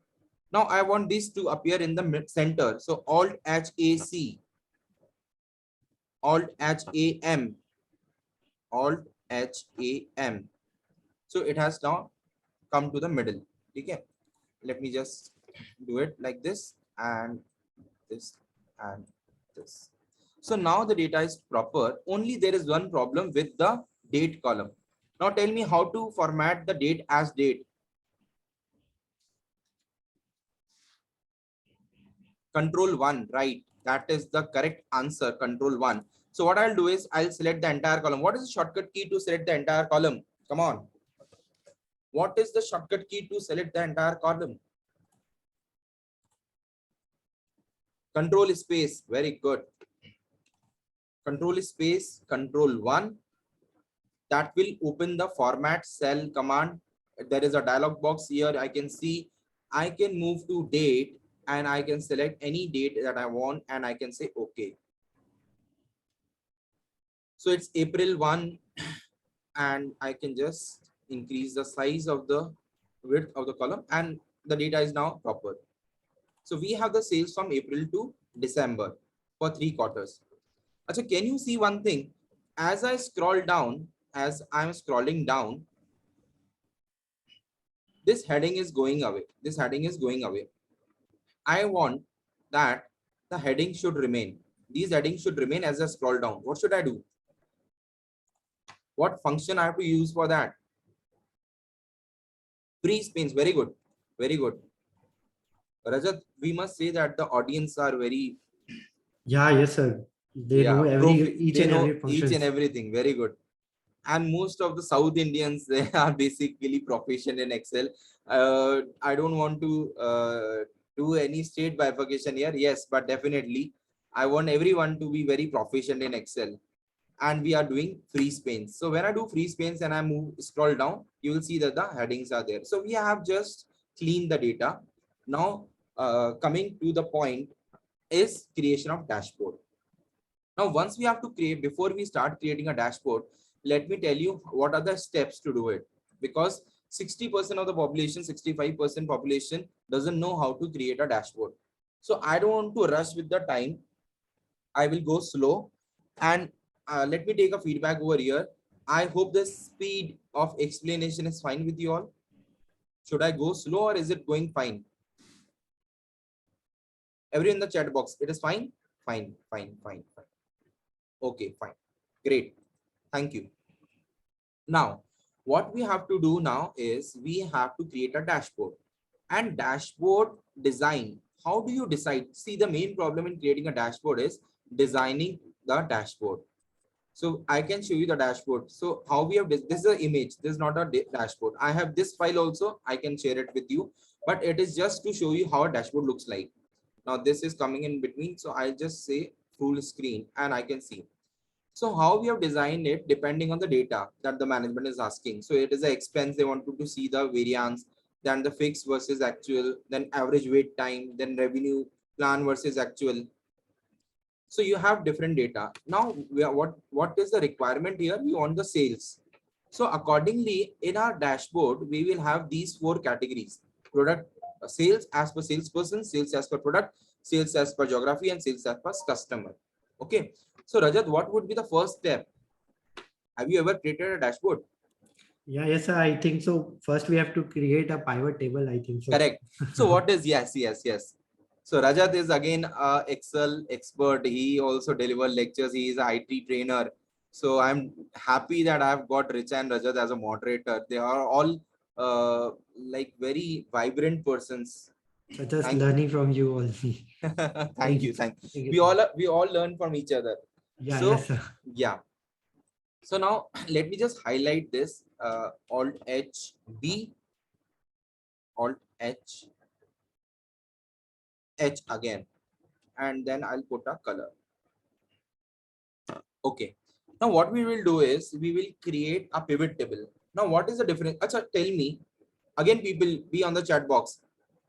Now I want this to appear in the center. So Alt H A C, Alt H A M, Alt H A M. So it has now come to the middle. Okay. Let me just do it like this and this and this. So now the data is proper. Only there is one problem with the date column. Now tell me how to format the date as date. Control 1, right? That is the correct answer, Control 1. So what I'll do is I'll select the entire column. What is the shortcut key to select the entire column? Come on. What is the shortcut key to select the entire column? Control space. Very good. Control space, Control 1. That will open the format cell command. There is a dialog box here. I can see I can move to date and I can select any date that I want and I can say OK. So it's April 1 and I can just increase the size of the width of the column and the data is now proper. So we have the sales from April to December for 3 quarters. So can you see one thing? As I scroll down, as I'm scrolling down, this heading is going away. This heading is going away. I want that the heading should remain. These headings should remain as I scroll down. What should I do? What function I have to use for that? Freeze panes. Very good. Very good. Rajat, we must say that the audience are very... Yeah, yes, sir. They know each and everything. Very good. And most of the South Indians, they are basically proficient in Excel. I don't want to do any state bifurcation here. Yes, but definitely I want everyone to be very proficient in Excel. And we are doing freeze panes. So when I do freeze panes and I scroll down, you will see that the headings are there. So we have just cleaned the data. Now coming to the point is creation of dashboard. Now once we have to create, before we start creating a dashboard, let me tell you what are the steps to do it, because 60% of the population, 65% population doesn't know how to create a dashboard. So I don't want to rush with the time. I will go slow and let me take a feedback over here. I hope the speed of explanation is fine with you all. Should I go slow or is it going fine? Everyone in the chat box, it is fine? Fine. Okay, fine. Great. Thank you. Now, what we have to do now is we have to create a dashboard. And dashboard design, how do you decide? See, the main problem in creating a dashboard is designing the dashboard. So I can show you the dashboard. So how we have this is an image. This is not a dashboard. I have this file also. I can share it with you, but it is just to show you how a dashboard looks like. Now this is coming in between. So I'll just say full screen and I can see. So how we have designed it depending on the data that the management is asking. So it is an expense. They wanted to see the variance, then the fixed versus actual, then average wait time, then revenue plan versus actual. So you have different data. Now what is the requirement here? We want the sales. So accordingly in our dashboard, we will have these 4 categories: product sales as per salesperson, sales as per product, sales as per geography, and sales as per customer. Okay. So Rajat, what would be the first step? Have you ever created a dashboard? Yeah, yes, sir, I think so. First, we have to create a pivot table. I think so. Correct. So what is, yes. So Rajat is again a Excel expert. He also delivers lectures. He is an IT trainer. So I'm happy that I've got Richa and Rajat as a moderator. They are all like very vibrant persons. So just Thank learning from you only. Thank you. Thank you, We sir. all learn from each other. Yeah, So yes, sir. yeah. So now let me just highlight this. Alt H B, Alt H again, and then I'll put a color. Okay. Now what we will do is we will create a pivot table. Now what is the difference? Acha, tell me again, people be on the chat box.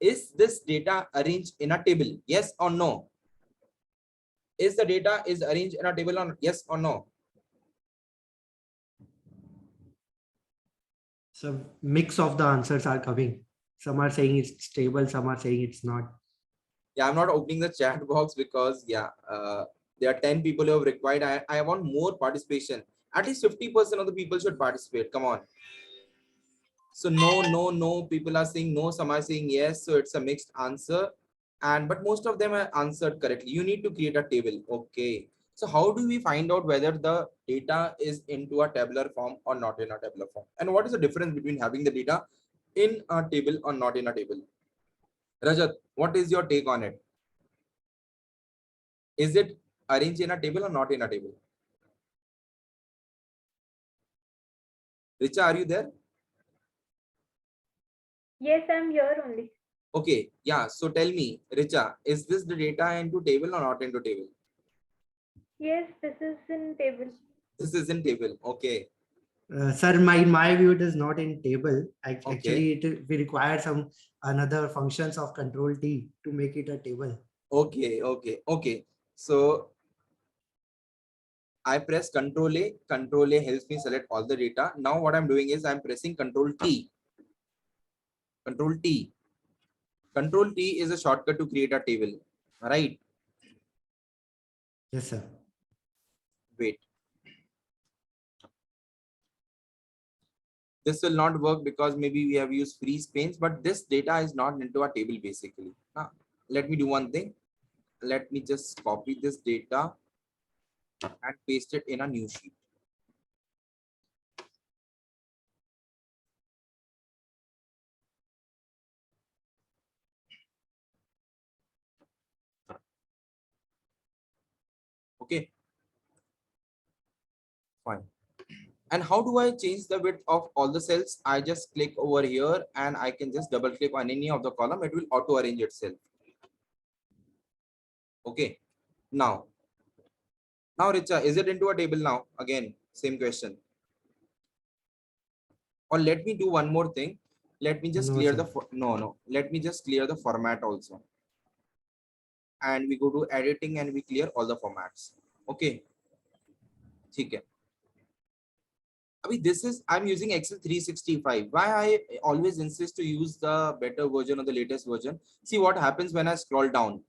Is this data arranged in a table? Yes or no? Is the data is arranged in a table or yes or no? So mix of the answers are coming. Some are saying it's stable, some are saying it's not. Yeah, I'm not opening the chat box because there are 10 people who have required. I want more participation. At least 50% of the people should participate. Come on. So no. People are saying no. Some are saying yes. So it's a mixed answer. But most of them are answered correctly. You need to create a table. Okay. So how do we find out whether the data is into a tabular form or not in a tabular form? And what is the difference between having the data in a table or not in a table? Rajat, what is your take on it? Is it arranged in a table or not in a table? Richa, are you there? Yes, I'm here only. Okay, yeah. So tell me, Richa, is this the data into table or not into table? Yes, this is in table. This is in table. Okay. Sir, my view, it is not in table. Okay. Actually, we require some another functions of control T to make it a table. Okay. So I press Control A. Control A helps me select all the data. Now what I'm doing is I'm pressing Control T. Control T. Control T is a shortcut to create a table. Right? Yes, sir. Wait. This will not work because maybe we have used freeze panes, but this data is not into a table basically. Let me do one thing. Let me just copy this data and paste it in a new sheet. Okay. Fine. And how do I change the width of all the cells? I just click over here and I can just double click on any of the column. It will auto arrange itself. Okay. Now Richa, is it into a table now? Again, same question. Or let me do one more thing. Let me just clear the let me just clear the format also. And we go to editing and we clear all the formats. Okay. Okay. This is, I'm using Excel 365. Why I always insist to use the better version or the latest version. See what happens when I scroll down.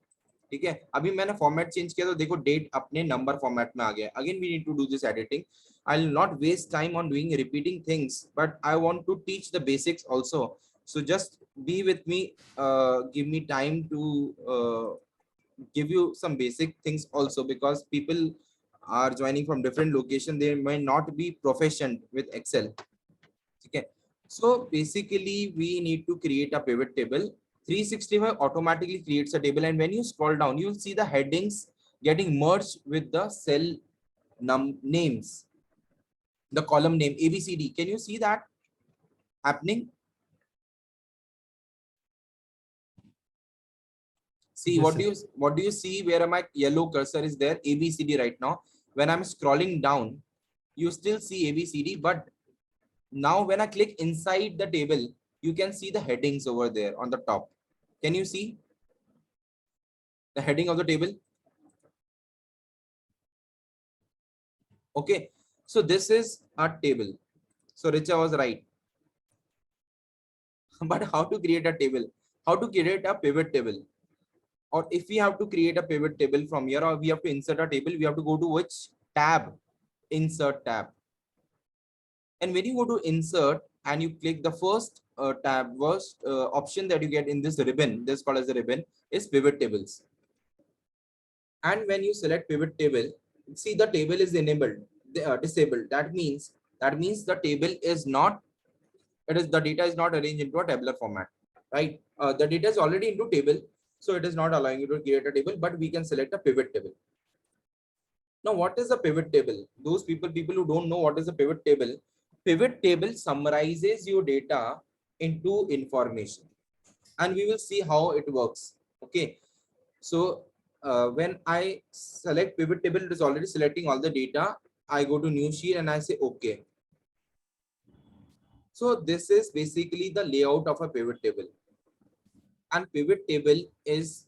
ठीक है, अभी मैंने format change किया तो देखो date अपने number format में आ गया. Again we need to do this editing. I will not waste time on doing repeating things, but I want to teach the basics also. So just be with me, give me time to give you some basic things also, because people are joining from different location. They may not be proficient with Excel. Okay, so basically we need to create a pivot table. 365 automatically creates a table, and when you scroll down you will see the headings getting merged with the cell names, the column name ABCD. Can you see that happening? See, yes, what do you see where my yellow cursor is there? ABCD right now. When I'm scrolling down you still see ABCD, but now when I click inside the table you can see the headings over there on the top. Can you see the heading of the table? Okay, so this is a table. So Richa was right. But how to create a table? How to create a pivot table? or if we have to create a pivot table from here, or we have to insert a table, we have to go to which tab? Insert tab. And when you go to insert and you click the first first option that you get in this ribbon, this called as a ribbon, is pivot tables. And when you select pivot table, see the table is enabled, disabled. That means the table is not, the data is not arranged into a tabular format, right? The data is already into table, so it is not allowing you to create a table, but we can select a pivot table. Now, what is a pivot table? Those people who don't know what is a pivot table summarizes your data into information, and we will see how it works. Okay, so when I select pivot table, it is already selecting all the data. I go to new sheet and I say okay. So this is basically the layout of a pivot table, and pivot table is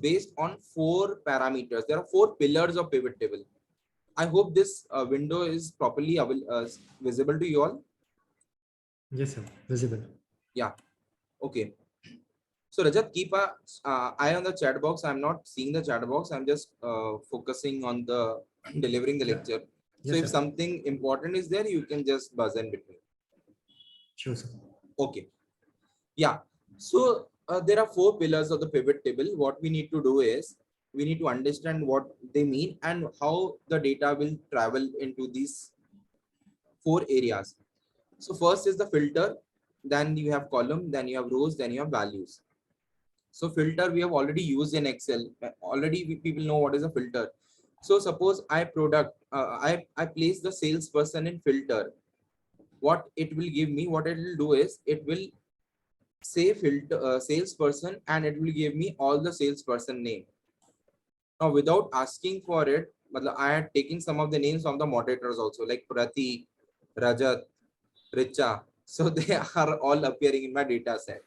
based on 4 parameters. There are 4 pillars of pivot table. I hope this window is properly visible to you all. Yes, sir. Visible. Yeah. Okay. So Rajat, keep a eye on the chat box. I'm not seeing the chat box. I'm just focusing on the delivering the lecture. Yes, so if sir. something important is there, you can just buzz in between. Sure, sir. Okay. Yeah. So there are 4 pillars of the pivot table. What we need to do is we need to understand what they mean and how the data will travel into these 4 areas. So first is the filter, then you have column, then you have rows, then you have values. So filter we have already used in Excel. Already people know what is a filter. So suppose I place the salesperson in filter. What it will give me, what it will do is it will say filter salesperson, and it will give me all the salesperson name. Now without asking for it, I had taken some of the names from the moderators also, like Pratik, Rajat, Richa. So they are all appearing in my data set.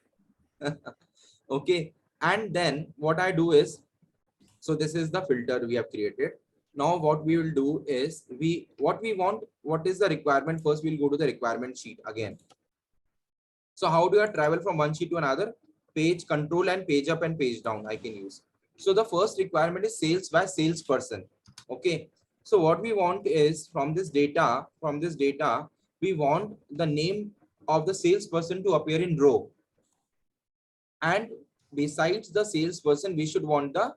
Okay. And then what I do is, so this is the filter we have created. Now what we will do is what is the requirement? First we'll go to the requirement sheet again. So how do I travel from one sheet to another? Page control and page up and page down I can use. So the first requirement is sales by salesperson. Okay. So what we want is from this data, we want the name of the salesperson to appear in row. And besides the salesperson, we should want the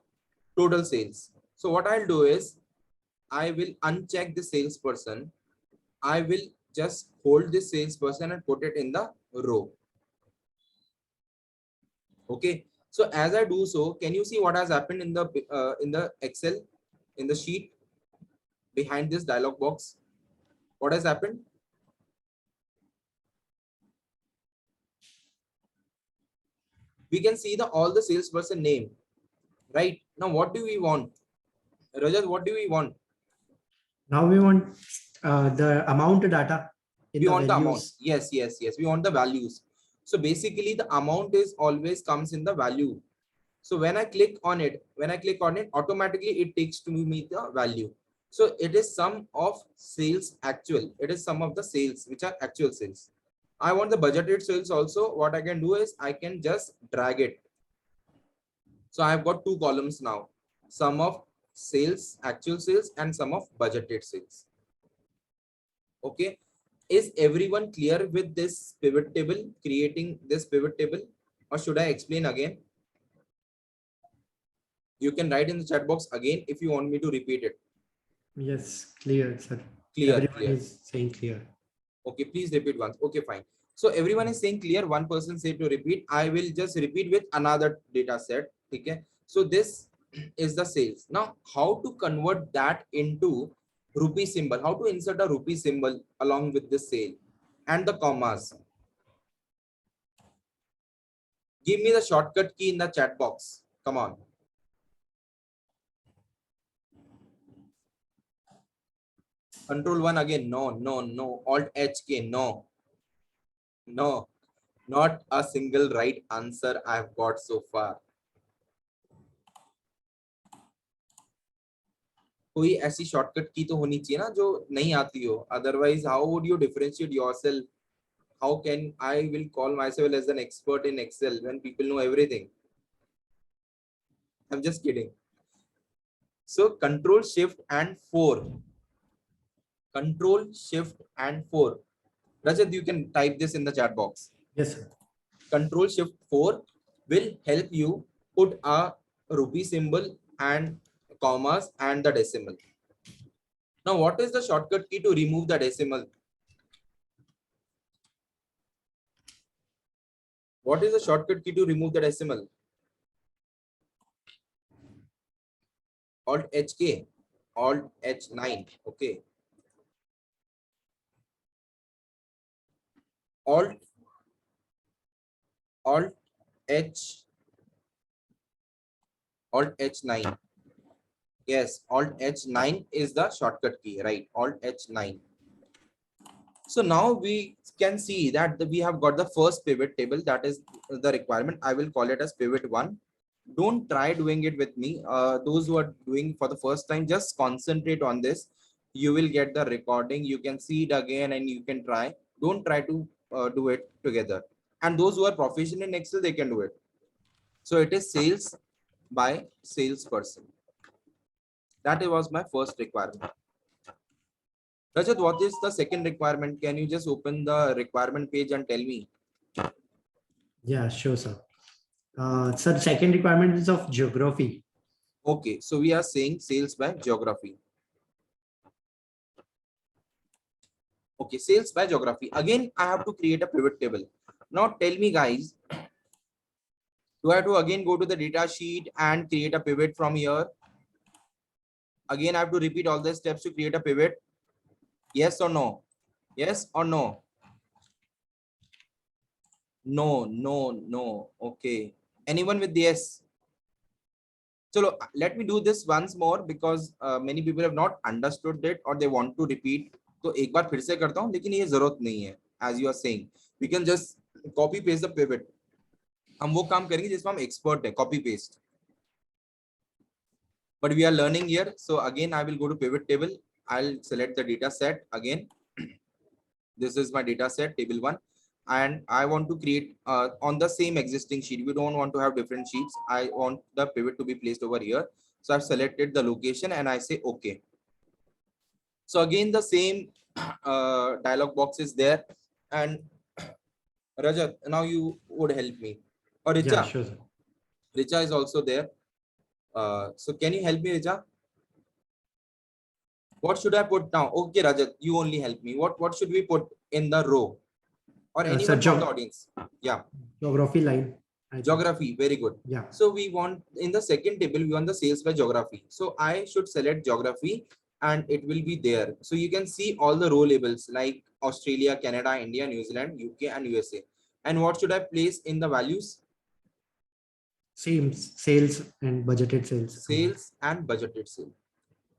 total sales. So what I'll do is I will uncheck the salesperson. I will just hold this salesperson and put it in the row. Okay. So as I do so, can you see what has happened in the Excel, in the sheet behind this dialog box? What has happened? We can see all the salesperson name, right? Now what do we want? Rajat, what do we want? Now we want the amount data. We want the amount. Yes. We want the values. So basically the amount is always comes in the value. So when I click on it, automatically it takes to me the value. So it is sum of sales actual. It is sum of the sales, which are actual sales. I want the budgeted sales also. What I can do is I can just drag it. So I've got 2 columns now. Sum of sales, actual sales, and sum of budgeted sales. Okay. Is everyone clear with this pivot table, creating this pivot table, or should I explain again? You can write in the chat box again if you want me to repeat it. Yes, clear, sir. Clear. Everyone is saying clear. Okay, please repeat once. Okay, fine. So everyone is saying clear. One person said to repeat. I will just repeat with another data set. Okay. So this is the sales. Now, how to convert that into rupee symbol? How to insert a rupee symbol along with the sale and the commas? Give me the shortcut key in the chat box. Come on. Control 1 again. No. Alt HK. No. Not a single right answer I've got so far. कोई ऐसी shortcut की तो होनी चाहिए ना जो नहीं आती हो. Otherwise, how would you differentiate yourself? how can I will call myself as an expert in Excel when people know everything? I'm just kidding. So Control Shift and 4. Control Shift and 4. Rajat, you can type this in the chat box. Yes, sir. Control Shift 4 will help you put a rupee symbol and commas and the decimal. Now, what is the shortcut key to remove the decimal? What is the shortcut key to remove the decimal? Alt HK, Alt H9. Okay. Alt H9. Yes, Alt H9 is the shortcut key, right? Alt H9. So now we can see that we have got the first pivot table. That is the requirement. I will call it as pivot 1. Don't try doing it with me. Those who are doing for the first time, just concentrate on this. You will get the recording. You can see it again and you can try. Don't try to do it together. And those who are proficient in Excel, they can do it. So it is sales by salesperson. That was my first requirement. Rajat, what is the second requirement? Can you just open the requirement page and tell me? Yeah, sure, sir. Sir, second requirement is of geography. Okay, so we are saying sales by geography. Okay, sales by geography. Again, I have to create a pivot table. Now tell me guys, do I have to again go to the data sheet and create a pivot from here? Again, I have to repeat all the steps to create a pivot. Yes or no? Yes or no? No, no, no. Okay. Anyone with yes? So let me do this once more because many people have not understood it or they want to repeat. तो एक बार फिर से करता हूँ, लेकिन ये जरूरत नहीं है. As you are saying, we can just copy paste the pivot. हम वो काम करेंगे जिसमें हम expert है, copy paste. But we are learning here. So again, I will go to pivot table. I'll select the data set again. This is my data set, table 1. And I want to create on the same existing sheet. We don't want to have different sheets. I want the pivot to be placed over here. So I've selected the location and I say okay. So again, the same dialog box is there. And Rajat, now you would help me. Or Richa. Yeah, sure, sir. Richa is also there. So can you help me, Richa? What should I put now? Okay, Rajat, you only help me. What should we put in the row? Or anyone from the audience? Yeah. Geography line. Geography, very good. Yeah. So we want in the second table, we want the sales by geography. So I should select geography and it will be there. So you can see all the row labels like Australia, Canada, India, New Zealand, UK and USA. And what should I place in the values? Same sales and budgeted sales. Sales and budgeted sales.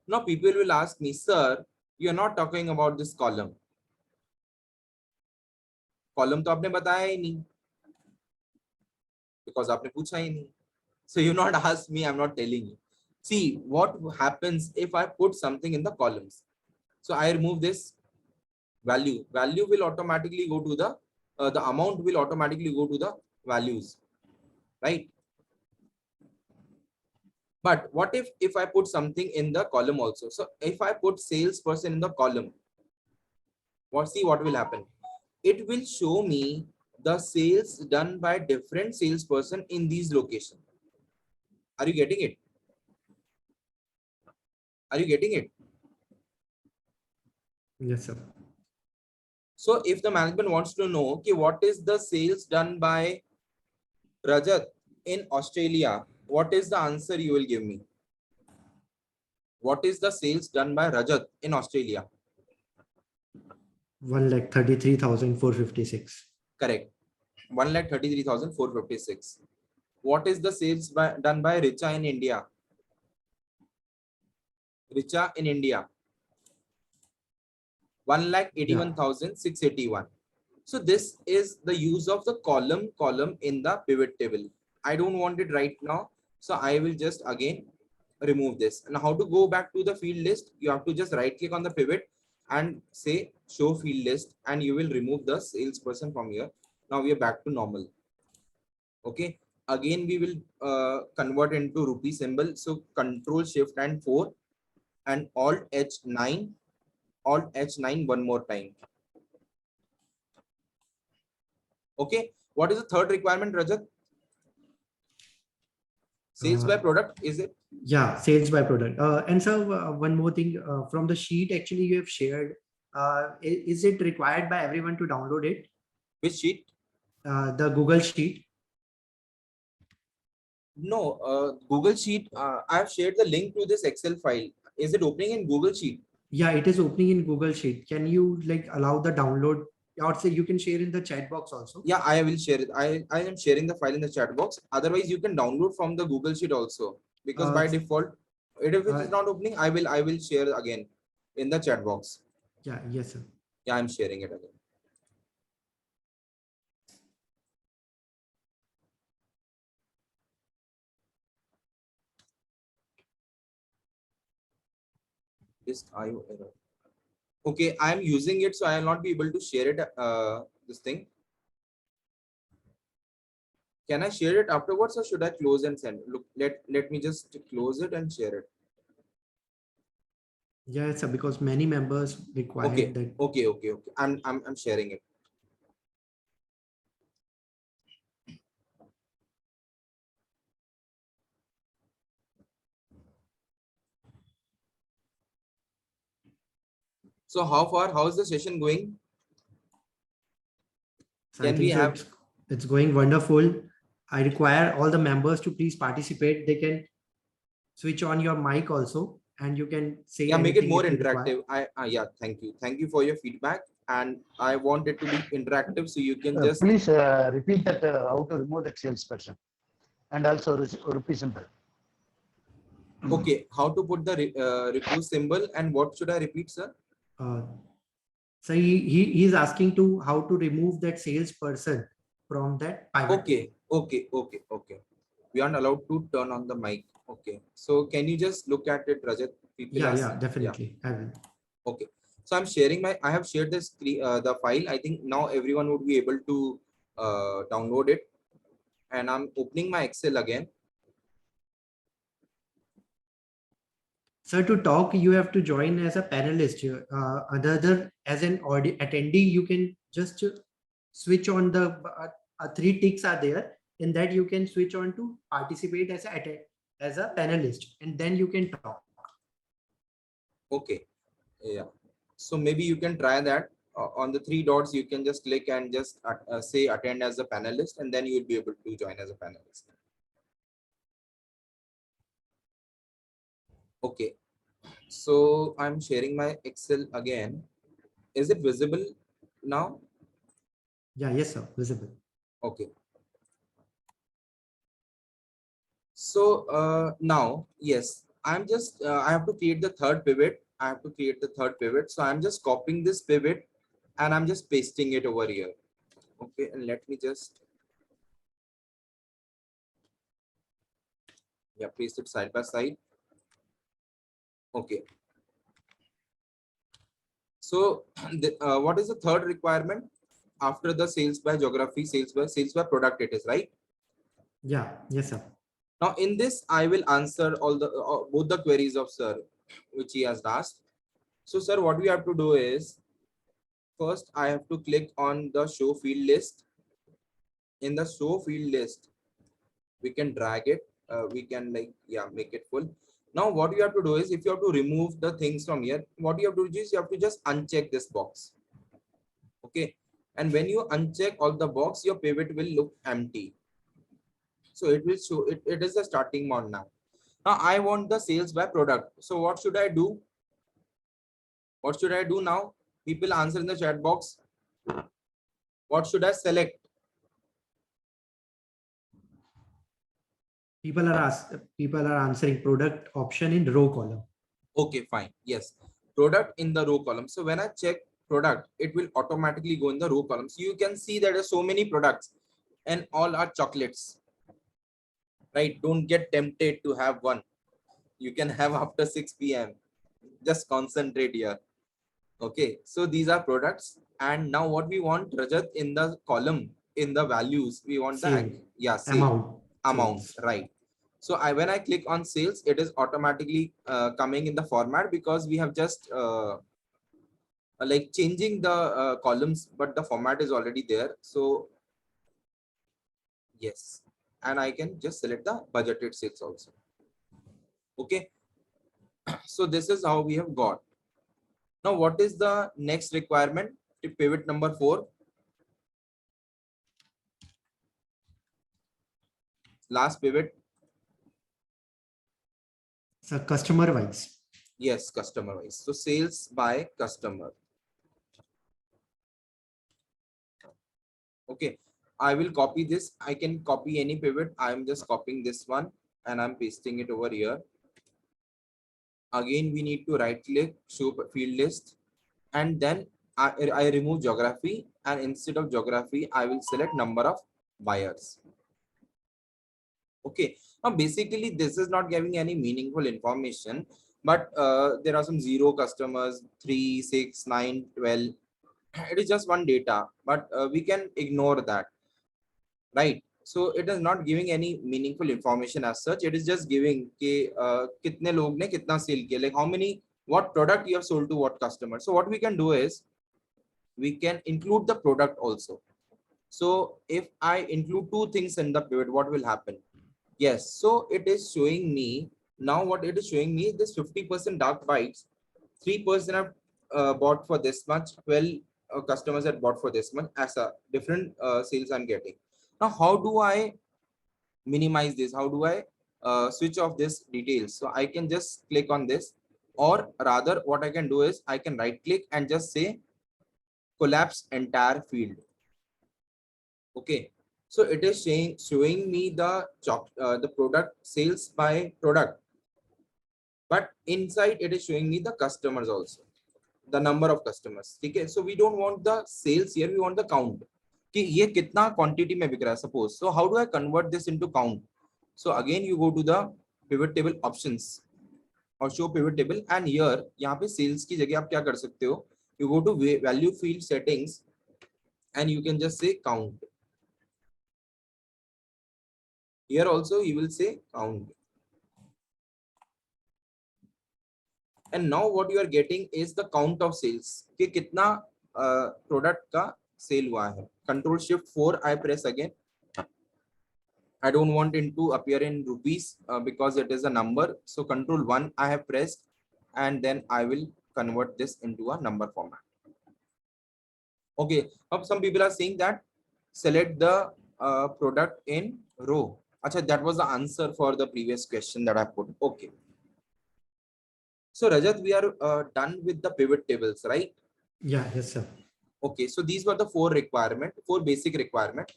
Now people will ask me, sir, you are not talking about this column. Column तो आपने बताया ही नहीं. Because आपने पूछा ही नहीं. So you not ask me, I'm not telling you. See what happens if I put something in the columns. So I remove this value. Value will automatically go to the amount will automatically go to the values, right? But what if I put something in the column also? So if I put salesperson in the column, see what will happen? It will show me the sales done by different salesperson in these locations. Are you getting it? Are you getting it? Yes, sir. So if the management wants to know, okay, what is the sales done by Rajat in Australia? What is the answer you will give me? What is the sales done by Rajat in Australia? 1,33,456. Correct. 1,33,456. What is the sales done by Richa in India? Richa in India. 1,81,681. So this is the use of the column in the pivot table. I don't want it right now. So I will just again remove this. And how to go back to the field list? You have to just right click on the pivot and say show field list, and you will remove the salesperson from here. Now we are back to normal. Okay. Again, we will convert into rupee symbol. So Control Shift and 4 and Alt H9, Alt H9 one more time. Okay. What is the third requirement, Rajat? Sales by product, is it? Yeah, sales by product. And so one more thing from the sheet actually you have shared, is it required by everyone to download it? Which sheet? The Google sheet. No, Google Sheet. I have shared the link to this Excel file. Is it opening in Google Sheet? Yeah, it is opening in Google Sheet. Can you like allow the download, or say you can share in the chat box also? Yeah, I will share it. I am sharing the file in the chat box. Otherwise, you can download from the Google Sheet also, because by default, if it is not opening, I will share again in the chat box. Yeah, yes, sir. Yeah, I'm sharing it again. This IO error. Okay, I'm using it, so I will not be able to share it. This thing. Can I share it afterwards, or should I close and send? Look, let me just close it and share it. Yeah, sir, because many members require that. Okay. I'm sharing it. So how is the session going? So I think so it's going wonderful. I require all the members to please participate. They can switch on your mic also, and you can say, yeah, make it more interactive. Yeah, thank you for your feedback, and I want it to be interactive, so you can just Please repeat that how to remove that salesperson, and also rupee symbol. Okay, how to put the review symbol, and what should I repeat, sir? So he's asking to how to remove that salesperson from that pivot table. Okay. We aren't allowed to turn on the mic. Okay, so can you just look at it, Rajat? Yeah, definitely. Yeah. I will. Okay, so I'm sharing I have shared this the file. I think now everyone would be able to download it, and I'm opening my Excel again. So to talk, you have to join as a panelist. Other as an attendee, you can just switch on the 3 ticks are there. In that you can switch on to participate as a panelist, and then you can talk. Okay, yeah. So maybe you can try that. On the 3 dots, you can just click and just say attend as a panelist, and then you'll be able to join as a panelist. Okay, so I'm sharing my Excel again. Is it visible now? Yeah, yes, sir, visible. Okay. So now, yes, I'm just, I have to create the third pivot. So I'm just copying this pivot and I'm just pasting it over here. Okay, and let me just, yeah, paste it side by side. Okay. So what is the third requirement after the sales by geography, sales by product it is, right? Yeah, yes, sir. Now in this, I will answer all the both the queries of sir, which he has asked. So sir, what we have to do is, first I have to click on the show field list. In the show field list, we can drag it. We can make it full. Now what you have to do is, if you have to remove the things from here, what you have to do is you have to just uncheck this box. Okay, and when you uncheck all the box, your pivot will look empty. So it will show it is the starting mode now. Now I want the sales by product. So what should I do? What should I do now? People answer in the chat box. What should I select? People are answering product option in row column. Okay, fine. Yes, product in the row column. So when I check product, it will automatically go in the row column. So you can see there are so many products and all are chocolates, right? Don't get tempted to have one. You can have after 6 p.m. Just concentrate here. Okay, so these are products, and now what we want, Rajat, in the column in the values, we want Sale. the sale amount, Sales. right? So when I click on sales, it is automatically coming in the format because we have just like changing the columns, but the format is already there. So yes, and I can just select the budgeted sales also. Okay, so this is how we have got. Now, what is the next requirement? Pivot number 4. Last pivot. So customer wise. Yes, customer wise. So sales by customer. Okay, I will copy this. I can copy any pivot. I'm just copying this one and I'm pasting it over here. Again, we need to right click, show field list, and then I remove geography, and instead of geography, I will select number of buyers. Okay, now basically this is not giving any meaningful information, but there are some 0 customers, 3, 6, 9, 12. It is just one data, but we can ignore that, right? So it is not giving any meaningful information as such. It is just giving कि कितने लोग ने कितना sale किया, like how many, what product you have sold to what customer. So what we can do is we can include the product also. So if I include 2 things in the pivot, what will happen? Yes, so it is showing me now, what it is showing me is this 50% dark bites, 3% have bought for this much, 12 customers have bought for this much, as a different sales I'm getting. Now, how do I minimize this? How do I switch off this details? So I can just click on this, or rather what I can do is I can right click and just say collapse entire field. Okay, so it is showing me the product sales by product, but inside it is showing me the customers also, the number of customers. Okay, so we don't want the sales here, we want the count कि ये कितना quantity में बिक रहा है, suppose. So how do I convert this into count? So again you go to the pivot table options or show pivot table, and here यहाँ पे sales की जगह आप क्या कर सकते हो, you go to value field settings and you can just say count. Here also you will say count. And now what you are getting is the count of sales कि कितना product का sale हुआ है. Control Shift 4 I press again. I don't want it to appear in rupees because it is a number. So Control 1 I have pressed, and then I will convert this into a number format. Okay, some people are saying that select the product in row. Achha, that was the answer for the previous question that I put. Okay. So Rajat, we are done with the pivot tables, right? Yeah, yes, sir. Okay, so these were the 4 basic requirement.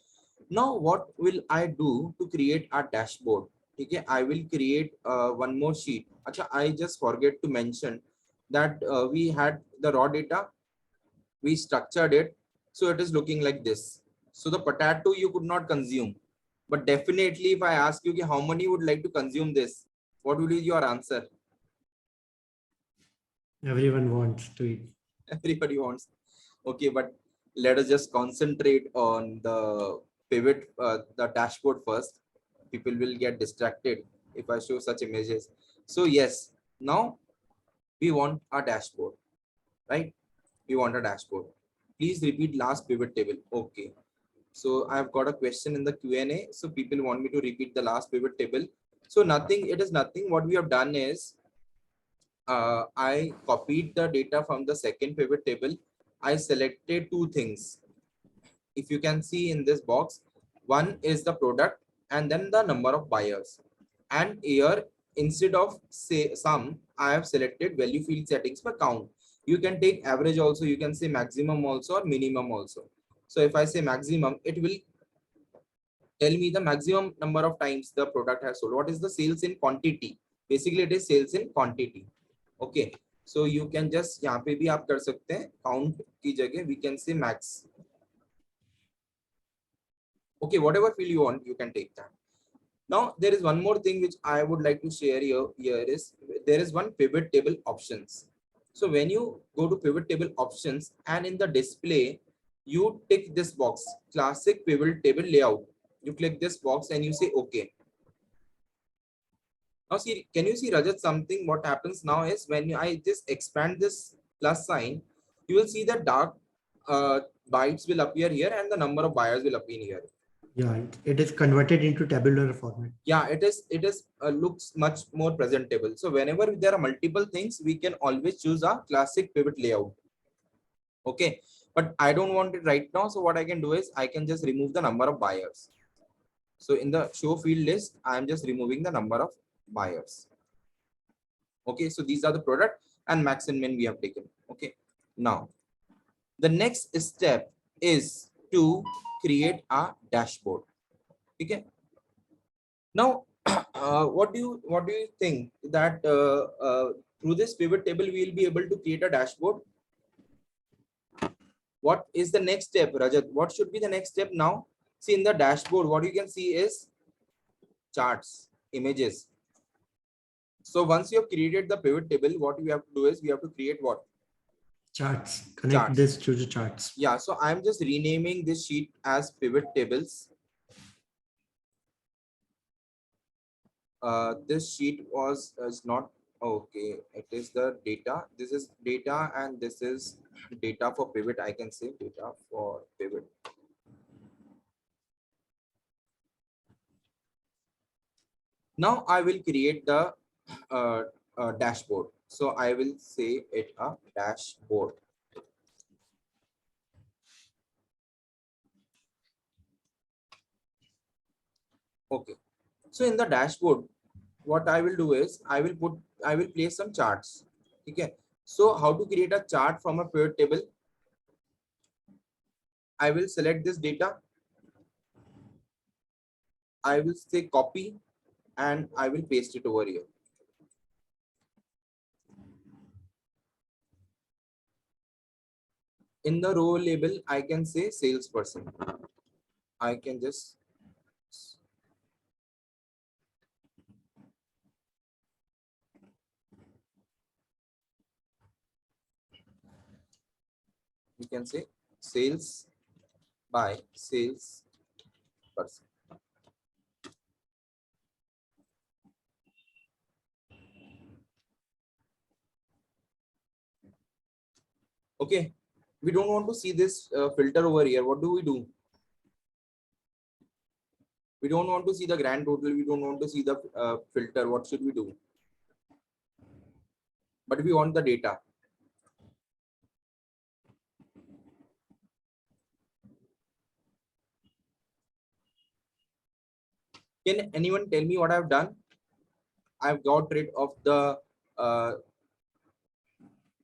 Now what will I do to create a dashboard? Okay, I will create one more sheet. Achha, I just forget to mention that we had the raw data, we structured it, so it is looking like this. So the potato you could not consume, but definitely if I ask you how many would like to consume this, what would be your answer? Everyone wants to eat. Everybody wants. Okay, but let us just concentrate on the pivot, the dashboard first. People will get distracted if I show such images. So yes, now we want a dashboard, right? We want a dashboard. Please repeat last pivot table. Okay. So I've got a question in the Q&A. So people want me to repeat the last pivot table. So nothing, it is nothing. What we have done is I copied the data from the second pivot table. I selected 2 things. If you can see in this box, one is the product and then the number of buyers. And here, instead of say sum, I have selected value field settings for count. You can take average also, you can say maximum also or minimum also. So if I say maximum, it will tell me the maximum number of times the product has sold. What is the sales in quantity? Basically, it is sales in quantity. Okay. So you can just यहाँ पे भी आप कर सकते हैं count की जगह we can say max. Okay, whatever field you want, you can take that. Now there is one more thing which I would like to share here is there is one pivot table options. So when you go to pivot table options and in the display, you tick this box, classic pivot table layout. You click this box and you say okay. Now see, can you see Rajat something? What happens now is when I just expand this plus sign, you will see that dark bytes will appear here and the number of buyers will appear here. Yeah, it is converted into tabular format. Yeah, it is looks much more presentable. So whenever there are multiple things, we can always choose a classic pivot layout. Okay, but I don't want it right now. So what I can do is I can just remove the number of buyers. So in the show field list, I'm just removing the number of buyers. Okay, so these are the product and max and min we have taken. Okay, now the next step is to create a dashboard. Okay, now what do you think that through this pivot table we will be able to create a dashboard? What is the next step, Rajat? What should be the next step now? See, in the dashboard, what you can see is charts, images. So once you have created the pivot table, what we have to do is we have to create what? Charts. Connect Charts. this to the charts. Yeah, so I'm just renaming this sheet as pivot tables. This sheet is not okay. It is the data. This is data and this is data for pivot. I can say data for pivot. Now I will create the dashboard. So I will say it a dashboard. Okay. So in the dashboard, what I will do is I will place some charts. Okay. So how to create a chart from a pivot table? I will select this data. I will say copy and I will paste it over here. In the row label, I can say salesperson. I can just you can say sales by sales person. Okay, we don't want to see this filter over here. What do? We don't want to see the grand total. We don't want to see the filter. What should we do? But we want the data. Can anyone tell me what I've done? I've got rid of the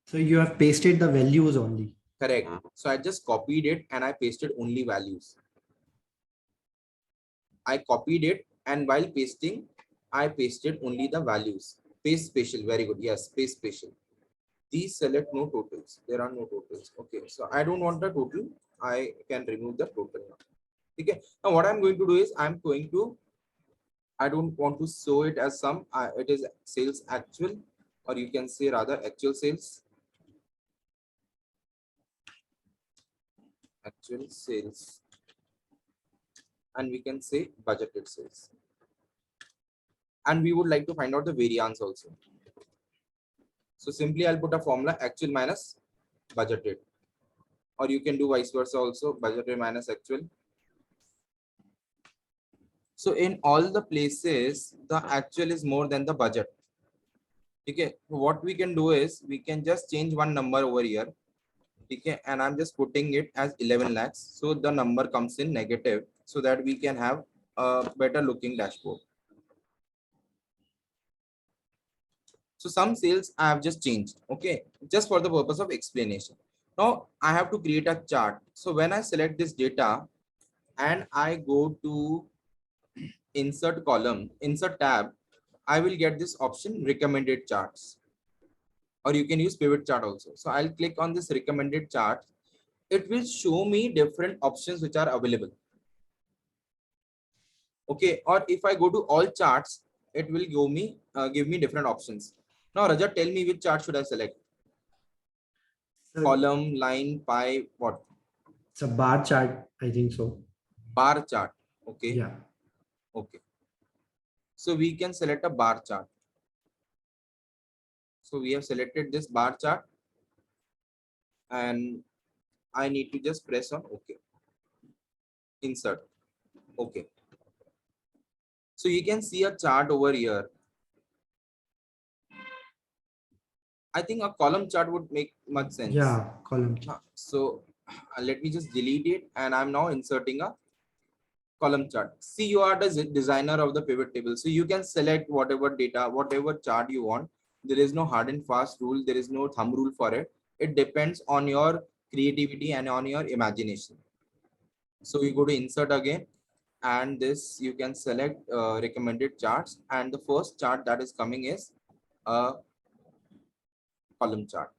So you have pasted the values only. correct. So I just copied it and I pasted only values. I copied it and while pasting, I pasted only the values. Paste spatial, very good. Yes, paste spatial. These select no totals. There are no totals. Okay, so I don't want the total. I can remove the total now. Okay. Now what I'm going to do is I don't want to show it as sum. It is sales actual, or you can say rather actual sales. Actual sales. And we can say budgeted sales. And we would like to find out the variance also. So simply I'll put a formula actual minus budgeted. Or you can do vice versa also, budgeted minus actual. So in all the places, the actual is more than the budget. Okay, what we can do is we can just change one number over here. Okay, and I'm just putting it as 11 lakhs. So the number comes in negative so that we can have a better looking dashboard. So some sales I have just changed. Okay, just for the purpose of explanation. Now I have to create a chart. So when I select this data and I go to insert column, insert tab, I will get this option recommended charts. Or you can use pivot chart also. So I'll click on this recommended chart. It will show me different options which are available. Okay, or if I go to all charts, it will give me different options. Now Rajat, tell me which chart should I select? column, line, pie, what? It's a bar chart, I think so. Bar chart. Okay. Yeah. Okay. So we can select a bar chart. So we have selected this bar chart and I need to just press on OK. Insert. Okay. So you can see a chart over here. I think a column chart would make much sense. Yeah, column chart. So let me just delete it and I'm now inserting a column chart. See, you are the designer of the pivot table. So you can select whatever data, whatever chart you want. There is no hard and fast rule. There is no thumb rule for it. It depends on your creativity and on your imagination. So you go to insert again and this you can select recommended charts. And the first chart that is coming is a column chart.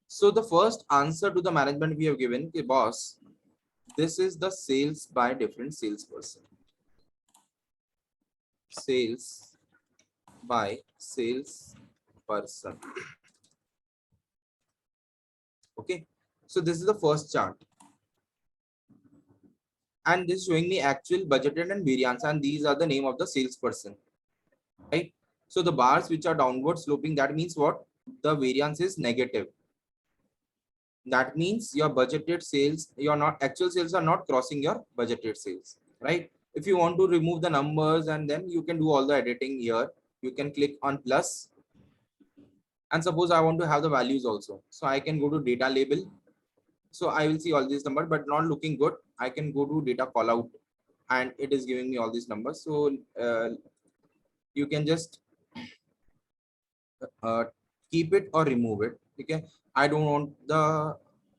So the first answer to the management we have given, okay, boss, this is the sales by different salesperson. Sales by salesperson. Okay, so this is the first chart. And this is showing me actual, budgeted and variance, and these are the name of the salesperson. Right? So the bars which are downward sloping, that means what? The variance is negative. That means your budgeted sales, your not actual sales are not crossing your budgeted sales, right? If you want to remove the numbers and then you can do all the editing here, you can click on plus. And suppose I want to have the values also. So I can go to data label. So I will see all these numbers, but not looking good. I can go to data call out and it is giving me all these numbers. So you can just keep it or remove it. Okay. I don't want the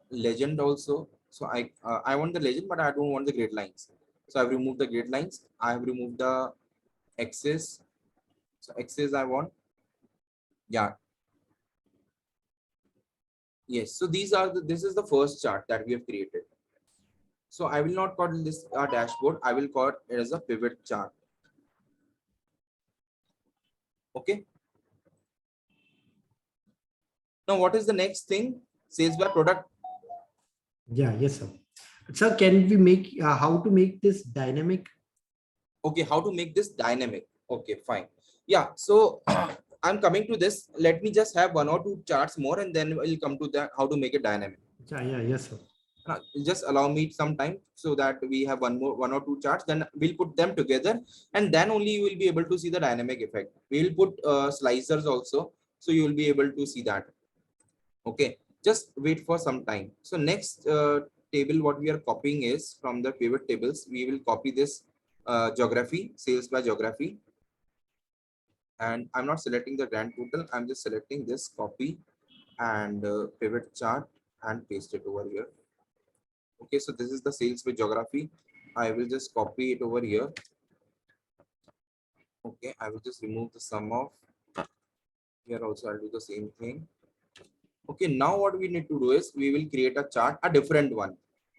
legend also. So I want the legend, but I don't want the grid lines. So I've removed the grid lines. I have removed the axis. So axis I want. Yeah. Yes. So these are this is the first chart that we have created. So I will not call this a dashboard. I will call it as a pivot chart. Okay. Now what is the next thing? Sales by product. Yeah, yes, sir. Sir, can we make how to make this dynamic? Okay, how to make this dynamic? Okay, fine. Yeah, so I'm coming to this. Let me just have one or two charts more and then we'll come to that how to make it dynamic. Yeah, yes, sir. Just allow me some time so that we have one or two charts, then we'll put them together and then only you will be able to see the dynamic effect. We will put slicers also, so you will be able to see that. Okay, just wait for some time. So next table what we are copying is from the pivot tables. We will copy this geography, sales by geography, and I'm not selecting the grand total. I'm just selecting this copy and pivot chart and paste it over here. Okay, so this is the sales by geography. I will just copy it over here. Okay, I will just remove the sum of. Here also I'll do the same thing. Okay, now what we need to do is we will create a chart, a different one.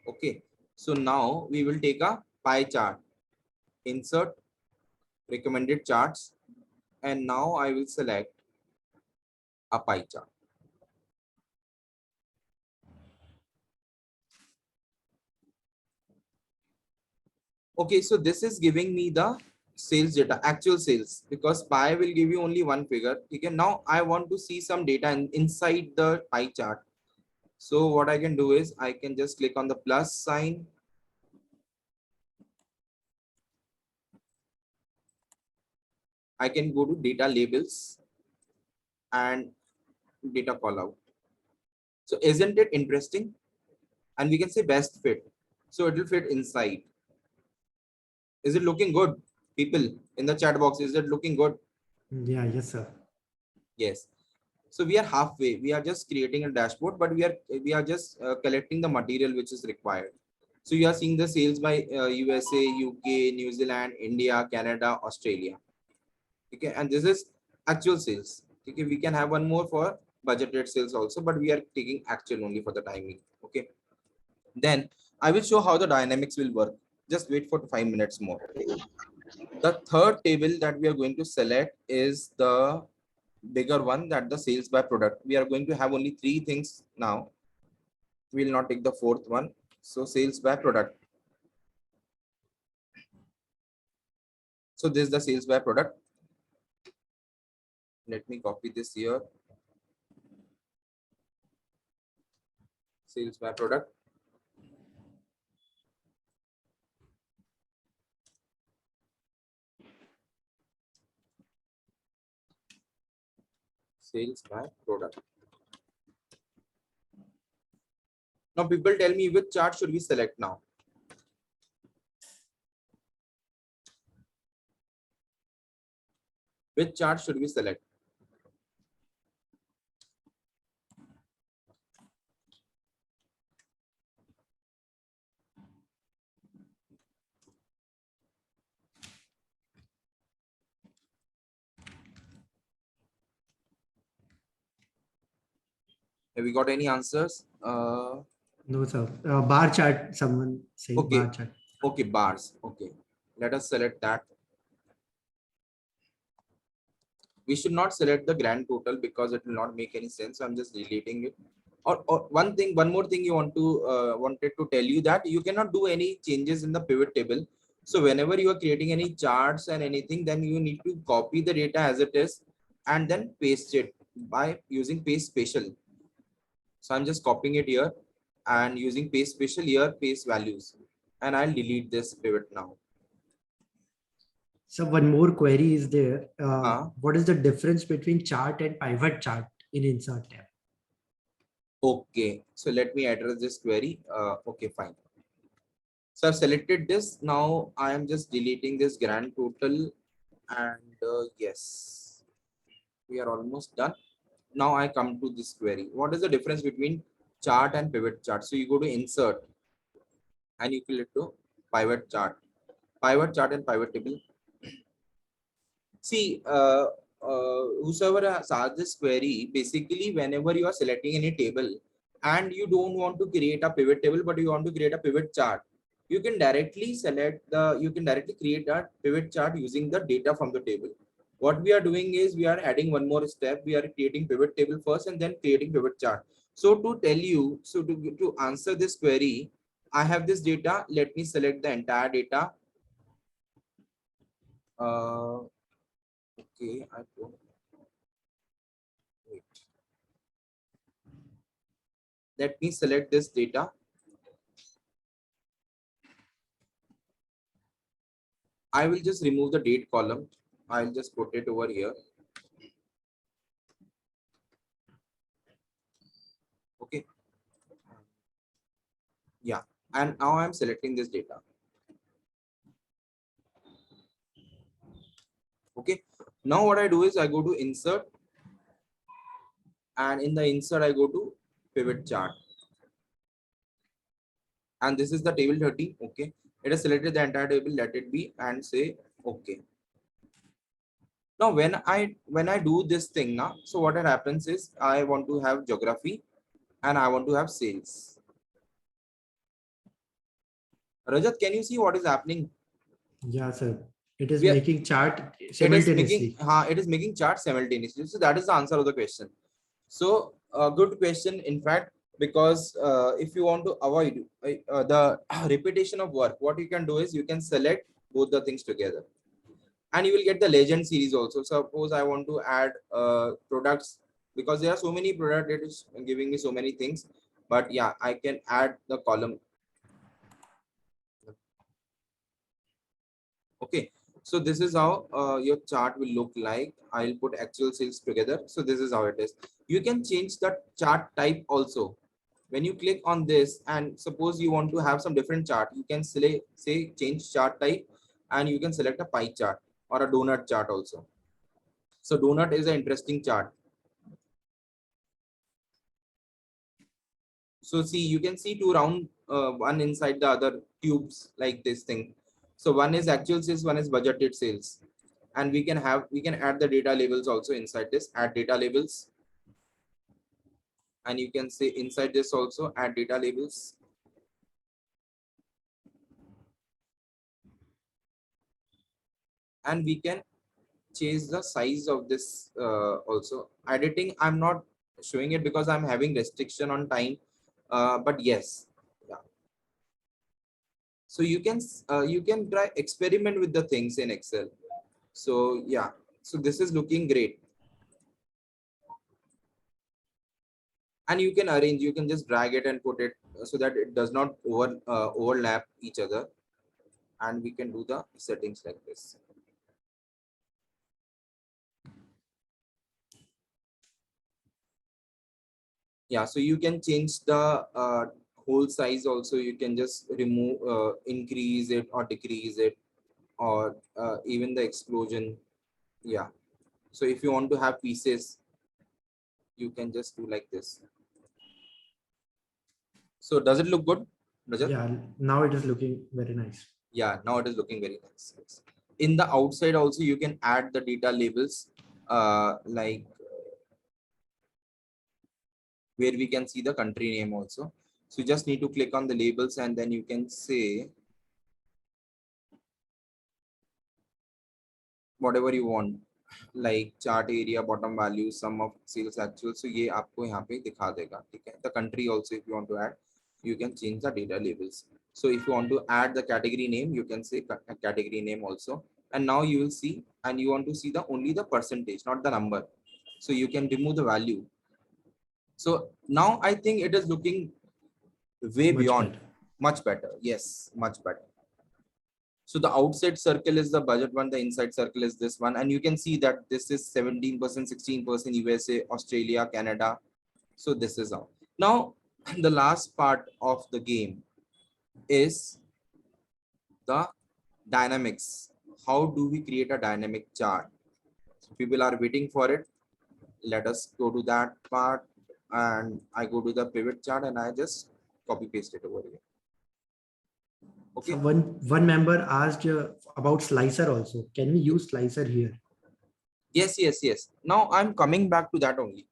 Okay, so now we will take a pie chart, insert recommended charts, and now I will select a pie chart. Okay, so this is giving me the sales data, actual sales, because pie will give you only one figure. Okay, now I want to see some data inside the pie chart. So what I can do is I can just click on the plus sign. I can go to data labels and data call out. So isn't it interesting? And we can say best fit. So it will fit inside. Is it looking good? People in the chat box, is it looking good? Yeah, yes, sir. Yes. So we are halfway. We are just creating a dashboard, but we are just collecting the material which is required. So you are seeing the sales by USA, UK, New Zealand, India, Canada, Australia. Okay, and this is actual sales. Okay, we can have one more for budgeted sales also, but we are taking actual only for the timing. Okay, then I will show how the dynamics will work. Just wait for 5 minutes more. The third table that we are going to select is the bigger one, that the sales by product. We are going to have only 3 things now. We will not take the 4th one. So sales by product. So this is the sales by product. Let me copy this here. Sales by product. Sales by product. Now people tell me which chart should we select now? Which chart should we select? Have we got any answers? No, sir. Bar chart, someone saying Okay. bar chart. Okay, bars. Okay. Let us select that. We should not select the grand total because it will not make any sense. So I'm just deleting it. Or one more thing you wanted to tell you, that you cannot do any changes in the pivot table. So whenever you are creating any charts and anything, then you need to copy the data as it is and then paste it by using paste special. So I'm just copying it here and using paste special here, paste values, and I'll delete this pivot now. So one more query is there. What is the difference between chart and pivot chart in insert tab? Okay, so let me address this query. Okay, fine. So I've selected this. Now I am just deleting this grand total, and yes, we are almost done. Now I come to this query. What is the difference between chart and pivot chart? So you go to insert and you click to pivot chart and pivot table. See, whosoever has asked this query, basically whenever you are selecting any table and you don't want to create a pivot table, but you want to create a pivot chart, you can directly create a pivot chart using the data from the table. What we are doing is we are adding one more step. We are creating pivot table first and then creating pivot chart. So to tell you, so to answer this query, I have this data. Let me select the entire data. Okay, I don't wait. Let me select this data. I will just remove the date column. I'll just put it over here. Okay. Yeah. And now I'm selecting this data. Okay. Now what I do is I go to insert, and in the insert I go to pivot chart. And this is the table 30. Okay. It has selected the entire table. Let it be and say okay. Now when I do this thing now, so what happens is I want to have geography and I want to have sales. Rajat, can you see what is happening? Yeah, sir. It is making chart simultaneously. It is making chart simultaneously. So that is the answer of the question. So a good question, in fact, because if you want to avoid the repetition of work, what you can do is you can select both the things together. And you will get the legend series also. Suppose I want to add products, because there are so many products, it is giving me so many things. But yeah, I can add the column. Okay, so this is how your chart will look like. I'll put actual sales together. So this is how it is. You can change the chart type also. When you click on this, and suppose you want to have some different chart, you can say change chart type, and you can select a pie chart or a donut chart also. So donut is an interesting chart. So see, you can see two round, one inside the other tubes like this thing. So one is actual sales, one is budgeted sales. And we can add the data labels also inside this, add data labels. And you can say inside this also add data labels. And we can change the size of this also. Editing, I'm not showing it because I'm having restriction on time, but yes, yeah. So you can try experiment with the things in Excel. So yeah, so this is looking great. And you can arrange, you can just drag it and put it so that it does not overlap each other. And we can do the settings like this. Yeah, so you can change the whole size also. You can just remove, increase it or decrease it, or even the explosion. Yeah. So if you want to have pieces, you can just do like this. So does it look good, Rajat? Yeah, now it is looking very nice. Yeah, now it is looking very nice. Yes. In the outside also, you can add the data labels, like where we can see the country name also. So you just need to click on the labels and then you can say whatever you want, like chart area, bottom value, sum of sales actual. So ये आपको यहाँ पे दिखा देगा, ठीक है? The country also, if you want to add, you can change the data labels. So if you want to add the category name, you can say category name also. And now you will see, and you want to see the only the percentage, not the number. So you can remove the value. So now I think it is looking way beyond, much better. Yes, much better. So the outside circle is the budget one, the inside circle is this one. And you can see that this is 17%, 16% USA, Australia, Canada. So this is how. Now, the last part of the game is the dynamics. How do we create a dynamic chart? So people are waiting for it. Let us go to that part, and I go to the pivot chart and I just copy paste it over here. Okay. So one member asked about slicer also. Can we use slicer here? Yes, yes, yes. Now I'm coming back to that only.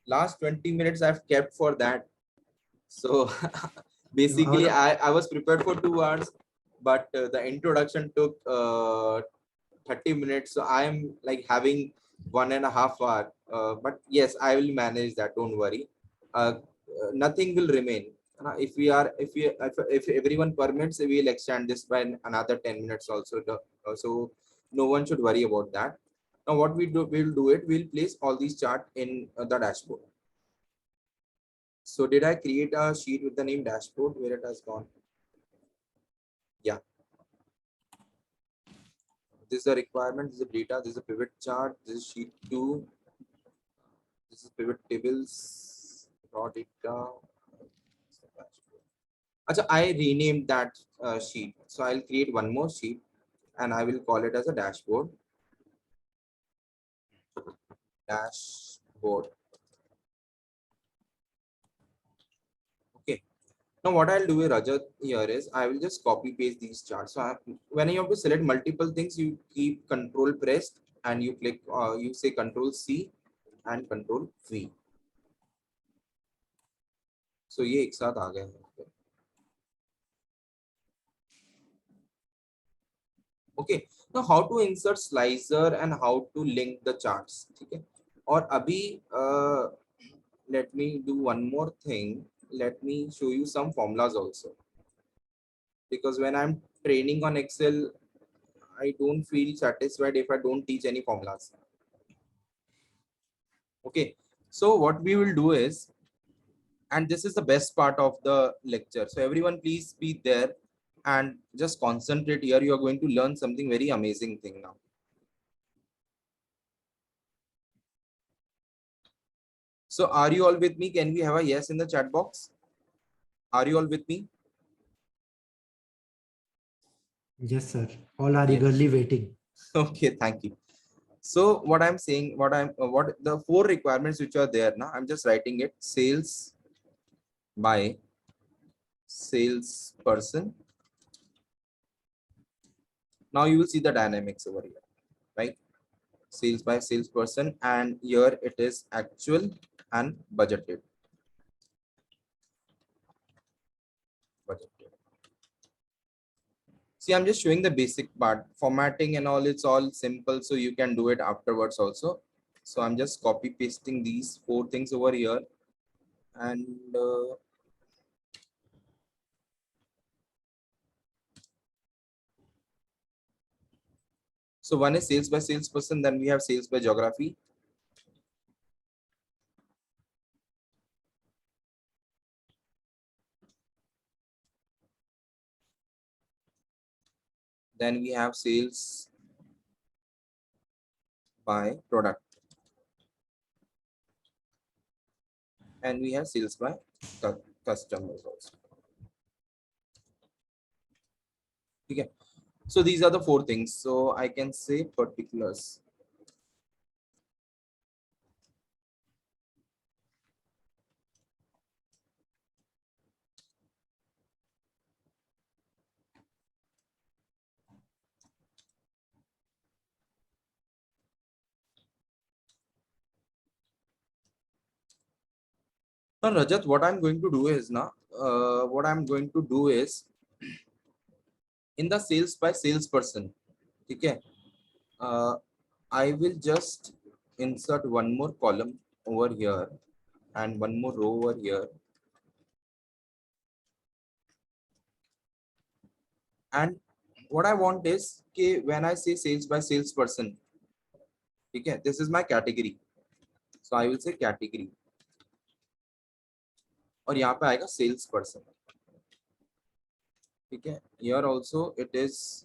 Last 20 minutes I've kept for that. So basically I was prepared for 2 hours, but the introduction took 30 minutes. So I'm like having 1.5 hours. But yes, I will manage that. Don't worry. Nothing will remain. If everyone permits, we will extend this by another 10 minutes also. So no one should worry about that. Now what we'll do it, we'll place all these charts in the dashboard. So did I create a sheet with the name dashboard? Where it has gone? Yeah. This is the requirement, this is the data, this is a pivot chart, this is sheet 2. This is pivot tables, raw data. Achha, I renamed that sheet. So I'll create one more sheet and I will call it as a dashboard. Dashboard. Okay. Now what I'll do, Rajat, here is I will just copy paste these charts. So when you have to select multiple things, you keep control pressed and you click, you say control C and control V. So ये एक साथ आ गए. Okay. Now how to insert slicer and how to link the charts. Okay. और अभी let me do one more thing. Let me show you some formulas also. Because when I'm training on Excel, I don't feel satisfied if I don't teach any formulas. Okay, so what we will do is, and this is the best part of the lecture. So everyone please be there and just concentrate here. You are going to learn something very amazing thing now. So are you all with me? Can we have a yes in the chat box? Are you all with me? Yes, sir. All are eagerly waiting. Okay, thank you. So what I'm saying, what the 4 requirements which are there now, I'm just writing it: sales by salesperson. Now you will see the dynamics over here, right? Sales by salesperson, and here it is actual and budgeted. See, I'm just showing the basic part. Formatting and all, it's all simple, so you can do it afterwards also. So I'm just copy pasting these 4 things over here. And so one is sales by salesperson, then we have sales by geography. Then we have sales by product. And we have sales by customers also. Okay. So these are the 4 things. So I can say particulars. Now, Rajat, what I'm going to do is now, in the sales by salesperson, okay, I will just insert one more column over here and one more row over here. And what I want is, okay, when I say sales by salesperson, okay, this is my category. So I will say category. और यहाँ पे आएगा sales person. ठीक है, here also it is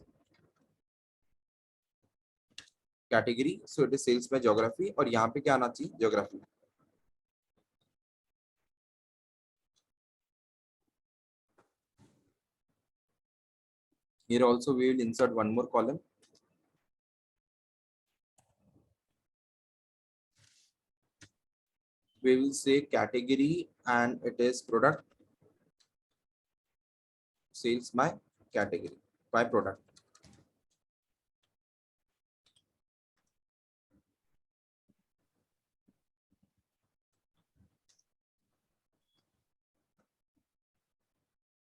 category, so it is sales by geography. और यहाँ पे क्या आना चाहिए? Geography. Here also we will insert one more column. We will say category and it is product. Sales by category, by product.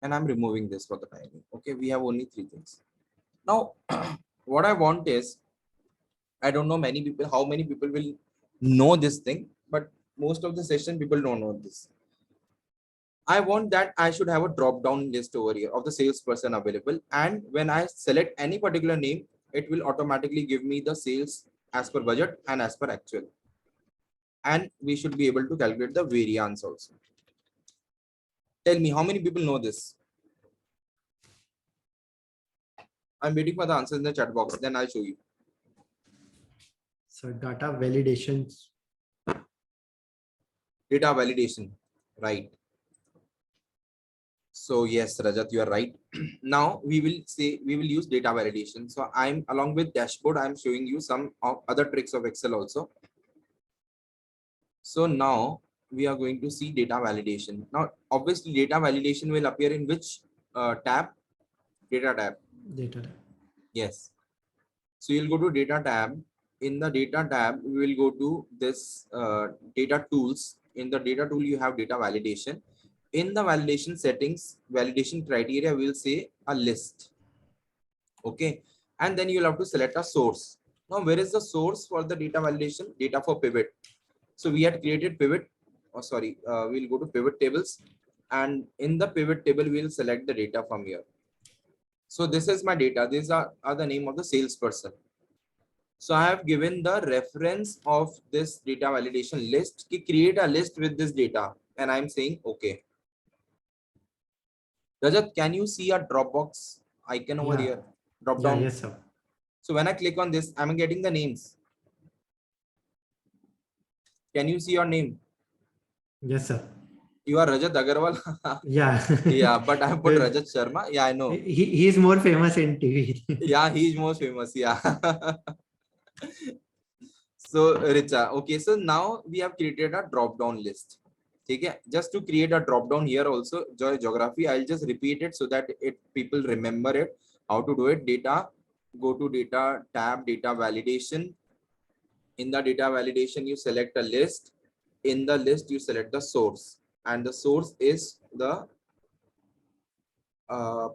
And I'm removing this for the timing. Okay, we have only 3 things. Now, what I want is, I don't know how many people will know this thing, but most of the session people don't know this. I want that I should have a drop down list over here of the salesperson available. And when I select any particular name, it will automatically give me the sales as per budget and as per actual. And we should be able to calculate the variance also. Tell me, how many people know this? I'm waiting for the answer in the chat box, then I'll show you. So data validations. Data validation, right? So yes, Rajat, you are right. Now we will use data validation. So I'm along with dashboard, I'm showing you some of other tricks of Excel also. So now we are going to see data validation. Now, obviously data validation will appear in which tab? Data tab. Data. Yes. So you'll go to data tab. In the data tab, we will go to this data tools. In the data tool, you have data validation. In the validation settings, validation criteria, we'll say a list. Okay. And then you'll have to select a source. Now, where is the source for the data validation? Data for pivot. So we had created pivot. Oh, sorry. We'll go to PivotTables. And in the pivot table, we'll select the data from here. So this is my data. These are the name of the salesperson. So I have given the reference of this data validation list. Create a list with this data. And I'm saying, okay. Rajat, can you see a Dropbox icon over here? Drop down. Yes, sir. So when I click on this, I'm getting the names. Can you see your name? Yes, sir. You are Rajat Agarwal. Yeah. Yeah, but I put Rajat Sharma. Yeah, I know. He's more famous in TV. Yeah, he's most famous. Yeah. So Richa, okay. So now we have created a drop down list. Okay. Just to create a drop down here also, geography, I'll just repeat it so that people remember it. How to do it? Data. Go to data tab, data validation. In the data validation, you select a list. In the list, you select the source, and the source is the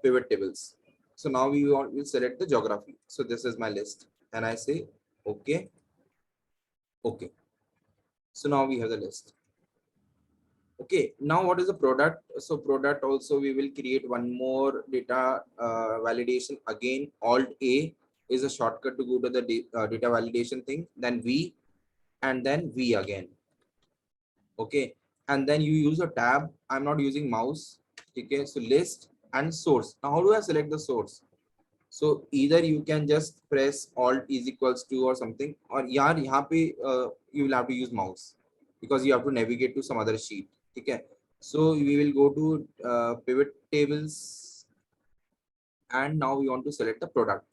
pivot tables. So now we'll select the geography. So this is my list and I say, okay. Okay. So now we have the list. Okay, now what is the product? So product also we will create one more data validation. Again, Alt A is a shortcut to go to the data validation thing. Then V and then V again. Okay, and then you use a tab. I'm not using mouse. Okay, so list and source. Now how do I select the source? So either you can just press Alt is equals to or something, or yaar yahan pe, you will have to use mouse because you have to navigate to some other sheet. Okay, so we will go to pivot tables, and now we want to select the product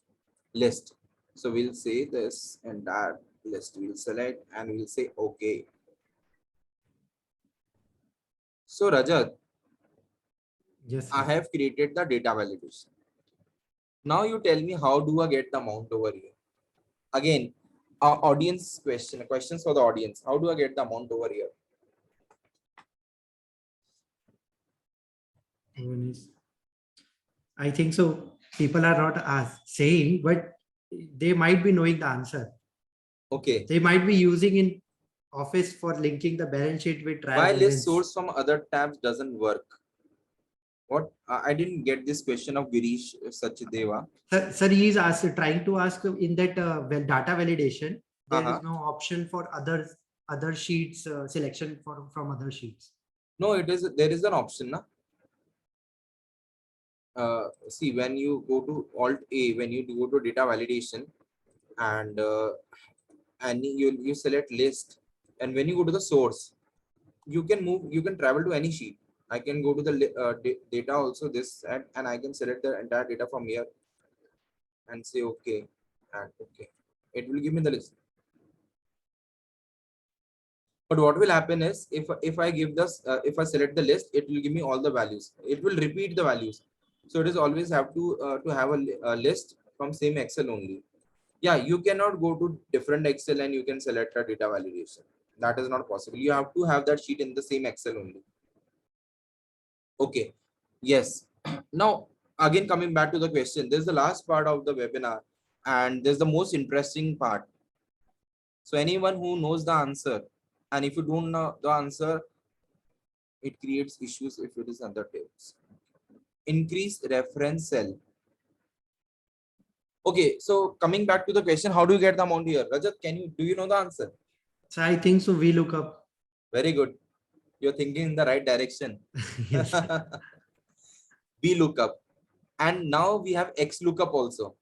list. So we'll say this entire list we'll select and we'll say okay. So Rajat, Yes, I sir. have created the data validation. Now you tell me, how do I get the amount over here? Again, our audience questions for the audience. How do I get the amount over here? One is- I think so. People are not saying, but they might be knowing the answer. Okay. They might be using in Office for linking the balance sheet with trial Why list balance. source from other tabs doesn't work? What? I didn't get this question of Girish Sachdeva. Sir, he is trying to ask in that data validation. There Uh-huh. is no option for other sheets selection from other sheets. No, it is. There is an option, na? See, when you go to Alt A, when you go to data validation, and you select list, and when you go to the source, you can travel to any sheet. I can go to the data also this and I can select the entire data from here and say okay and okay. It will give me the list. But what will happen is if I give this if I select the list, it will give me all the values. It will repeat the values. So it is always have to have a list from same Excel only. Yeah, you cannot go to different Excel and you can select a data validation. That is not possible. You have to have that sheet in the same Excel only. Okay. Yes. Now, again, coming back to the question, this is the last part of the webinar and this is the most interesting part. So anyone who knows the answer, and if you don't know the answer, it creates issues if it is other tables. Increase reference cell. Okay, so coming back to the question, how do you get the amount here? Rajat, do you know the answer? So I think so. Vlookup. Very good. You're thinking in the right direction. Yes. Vlookup. And now we have XLOOKUP also.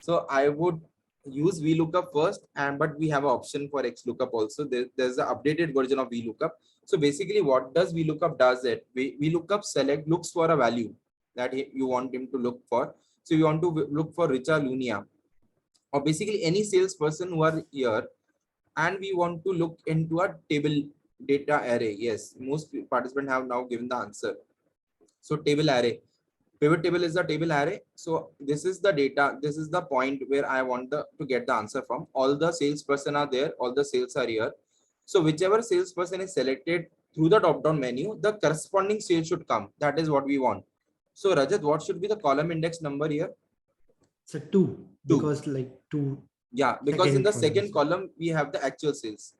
So I would use Vlookup first, but we have an option for XLOOKUP also. There's an updated version of Vlookup. So basically what does Vlookup does it? Vlookup looks for a value that you want him to look for. So you want to look for Richa Lunia or basically any salesperson who are here, and we want to look into a table data array. Yes, most participants have now given the answer. So table array. Pivot table is the table array. So this is the data. This is the point where I want to get the answer from. All the salesperson are there. All the sales are here. So whichever salesperson is selected through the drop-down menu, the corresponding sale should come. That is what we want. So Rajat, what should be the column index number here? So two, because like two. Yeah, because in the second columns. column, we have the actual sales.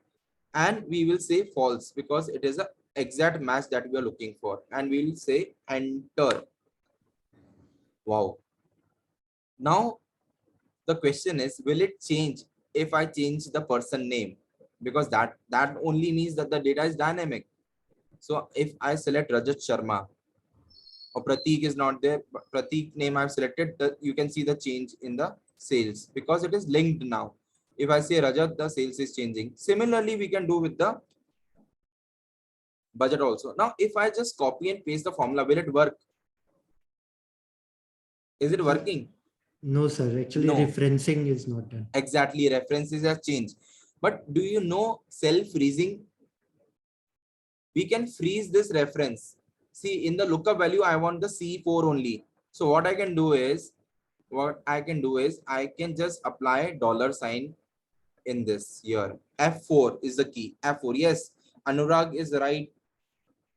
And we will say false because it is an exact match that we are looking for. And we will say enter. Wow. Now, the question is, will it change if I change the person name? Because that only means that the data is dynamic. So if I select Rajat Sharma or Pratik is not there, Pratik name I've selected, you can see the change in the sales because it is linked now. If I say Rajat, the sales is changing. Similarly, we can do with the budget also. Now, if I just copy and paste the formula, will it work? Is it working? No, sir. Actually, No. referencing is not done. Exactly, references have changed. But do you know cell freezing? We can freeze this reference. See, in the lookup value, I want the C4 only. So what I can do is, I can just apply $sign in this here. F4 is the key. F4, yes. Anurag is right.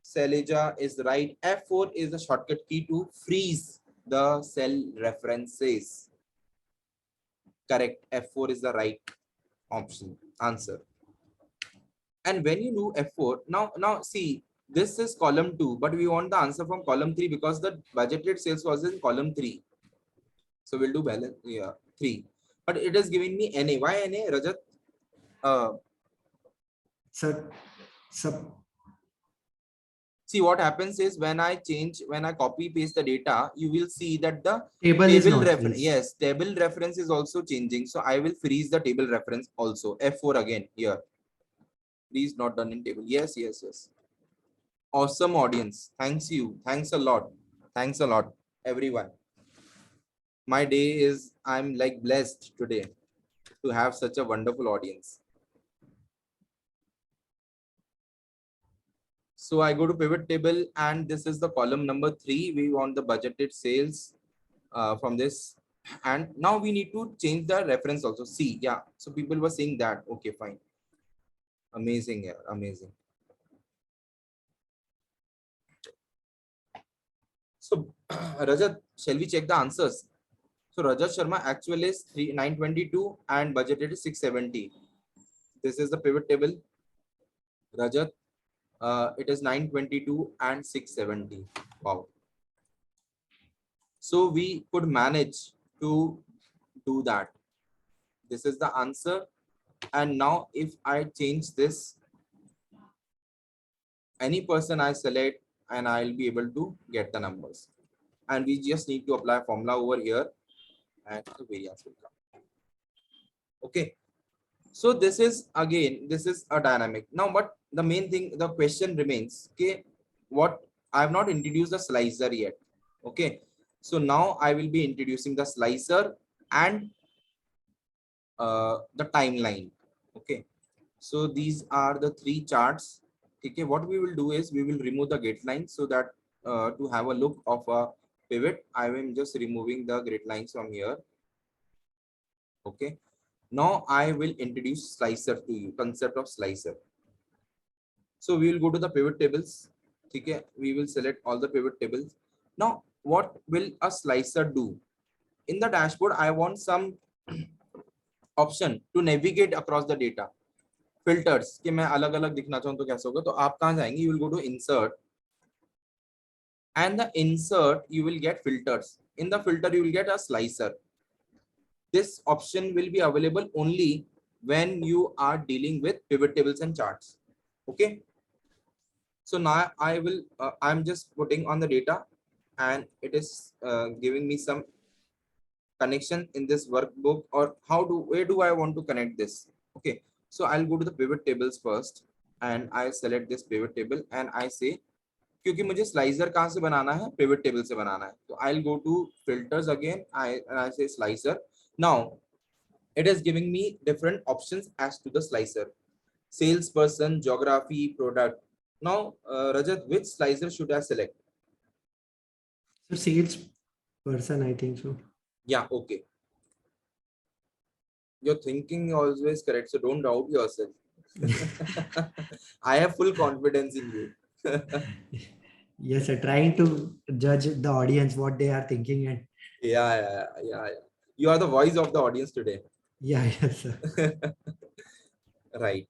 Saleja is right. F4 is the shortcut key to freeze the cell references. Correct. F4 is the right option answer. And when you do F4, now see, this is column 2, but we want the answer from column 3 because the budgeted sales was in column 3. So we'll do balance, yeah, 3. But it is giving me NA. Why NA, Rajat? Sir, See, what happens is when I copy paste the data, you will see that the table is table not reference, freeze. yes, table reference is also changing. So I will freeze the table reference also. F4 again here. Please not done in table. Yes. Awesome audience. Thanks you. Thanks a lot. Thanks a lot, everyone. My day is, I'm like blessed today to have such a wonderful audience. So I go to pivot table and this is the column number 3. We want the budgeted sales from this. And now we need to change the reference also. See, yeah. So people were saying that. Okay, fine. Amazing. Yeah, amazing. So Rajat, shall we check the answers? So Rajat Sharma actual is 922 and budgeted is 670. This is the pivot table. Rajat, it is 922 and 670. Wow. So we could manage to do that. This is the answer. And now if I change this, any person I select and I'll be able to get the numbers. And we just need to apply formula over here and the variance will come. Okay. So this is again, this is a dynamic. Now, but the main thing, the question remains, okay, what I have not introduced the slicer yet. Okay. So now I will be introducing the slicer and the timeline. Okay. So these are the 3 charts. Okay. What we will do is we will remove the grid line so that to have a look of a pivot, I am just removing the grid lines from here. Okay. Now I will introduce slicer to you, concept of slicer. So we will go to the pivot tables. Okay. We will select all the pivot tables. Now, what will a slicer do? In the dashboard, I want some option to navigate across the data. Filters. कि मैं अलग अलग दिखना चाहूँ तो कैसे होगा? तो आप कहाँ जाएंगे? You will go to insert. And the insert, you will get filters. In the filter, you will get a slicer. This option will be available only when you are dealing with pivot tables and charts. Okay. So now I will, I'm just putting on the data and it is giving me some connection in this workbook or where do I want to connect this? Okay. So I'll go to the pivot tables first and I select this pivot table and I say, क्योंकि मुझे slicer कहाँ से बनाना है? Pivot table से बनाना है. So I'll go to filters again. I say slicer. Now it is giving me different options as to the slicer. Salesperson, geography, product. Now, Rajat, which slicer should I select? So salesperson, I think so. Yeah, okay. Your thinking always correct, so don't doubt yourself. I have full confidence in you. Yes, sir. Trying to judge the audience, what they are thinking. And Yeah. You are the voice of the audience today. yeah, yes, sir. Right.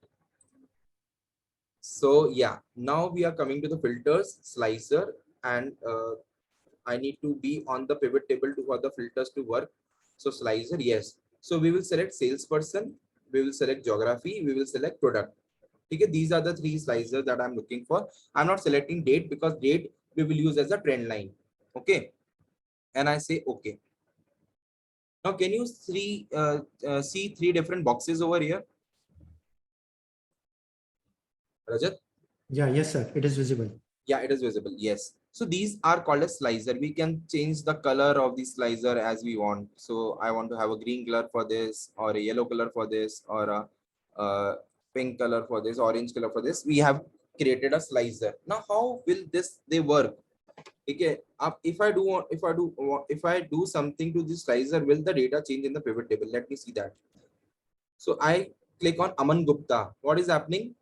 So yeah, now we are coming to the filters, slicer, and I need to be on the pivot table for the filters to work. So slicer, yes. So we will select salesperson, we will select geography, we will select product. Okay, these are the 3 slicers that I'm looking for. I'm not selecting date because date we will use as a trend line. Okay. And I say okay. Now can you see 3 different boxes over here? Rajat? Yeah, yes, sir. It is visible. Yeah, it is visible. Yes. So these are called as slicer. We can change the color of the slicer as we want. So I want to have a green color for this, or a yellow color for this, or a pink color for this, orange color for this. We have created a slicer. Now, how will they work? Okay. If I do something to this slicer, will the data change in the pivot table? Let me see that. So I click on Aman Gupta. What is happening?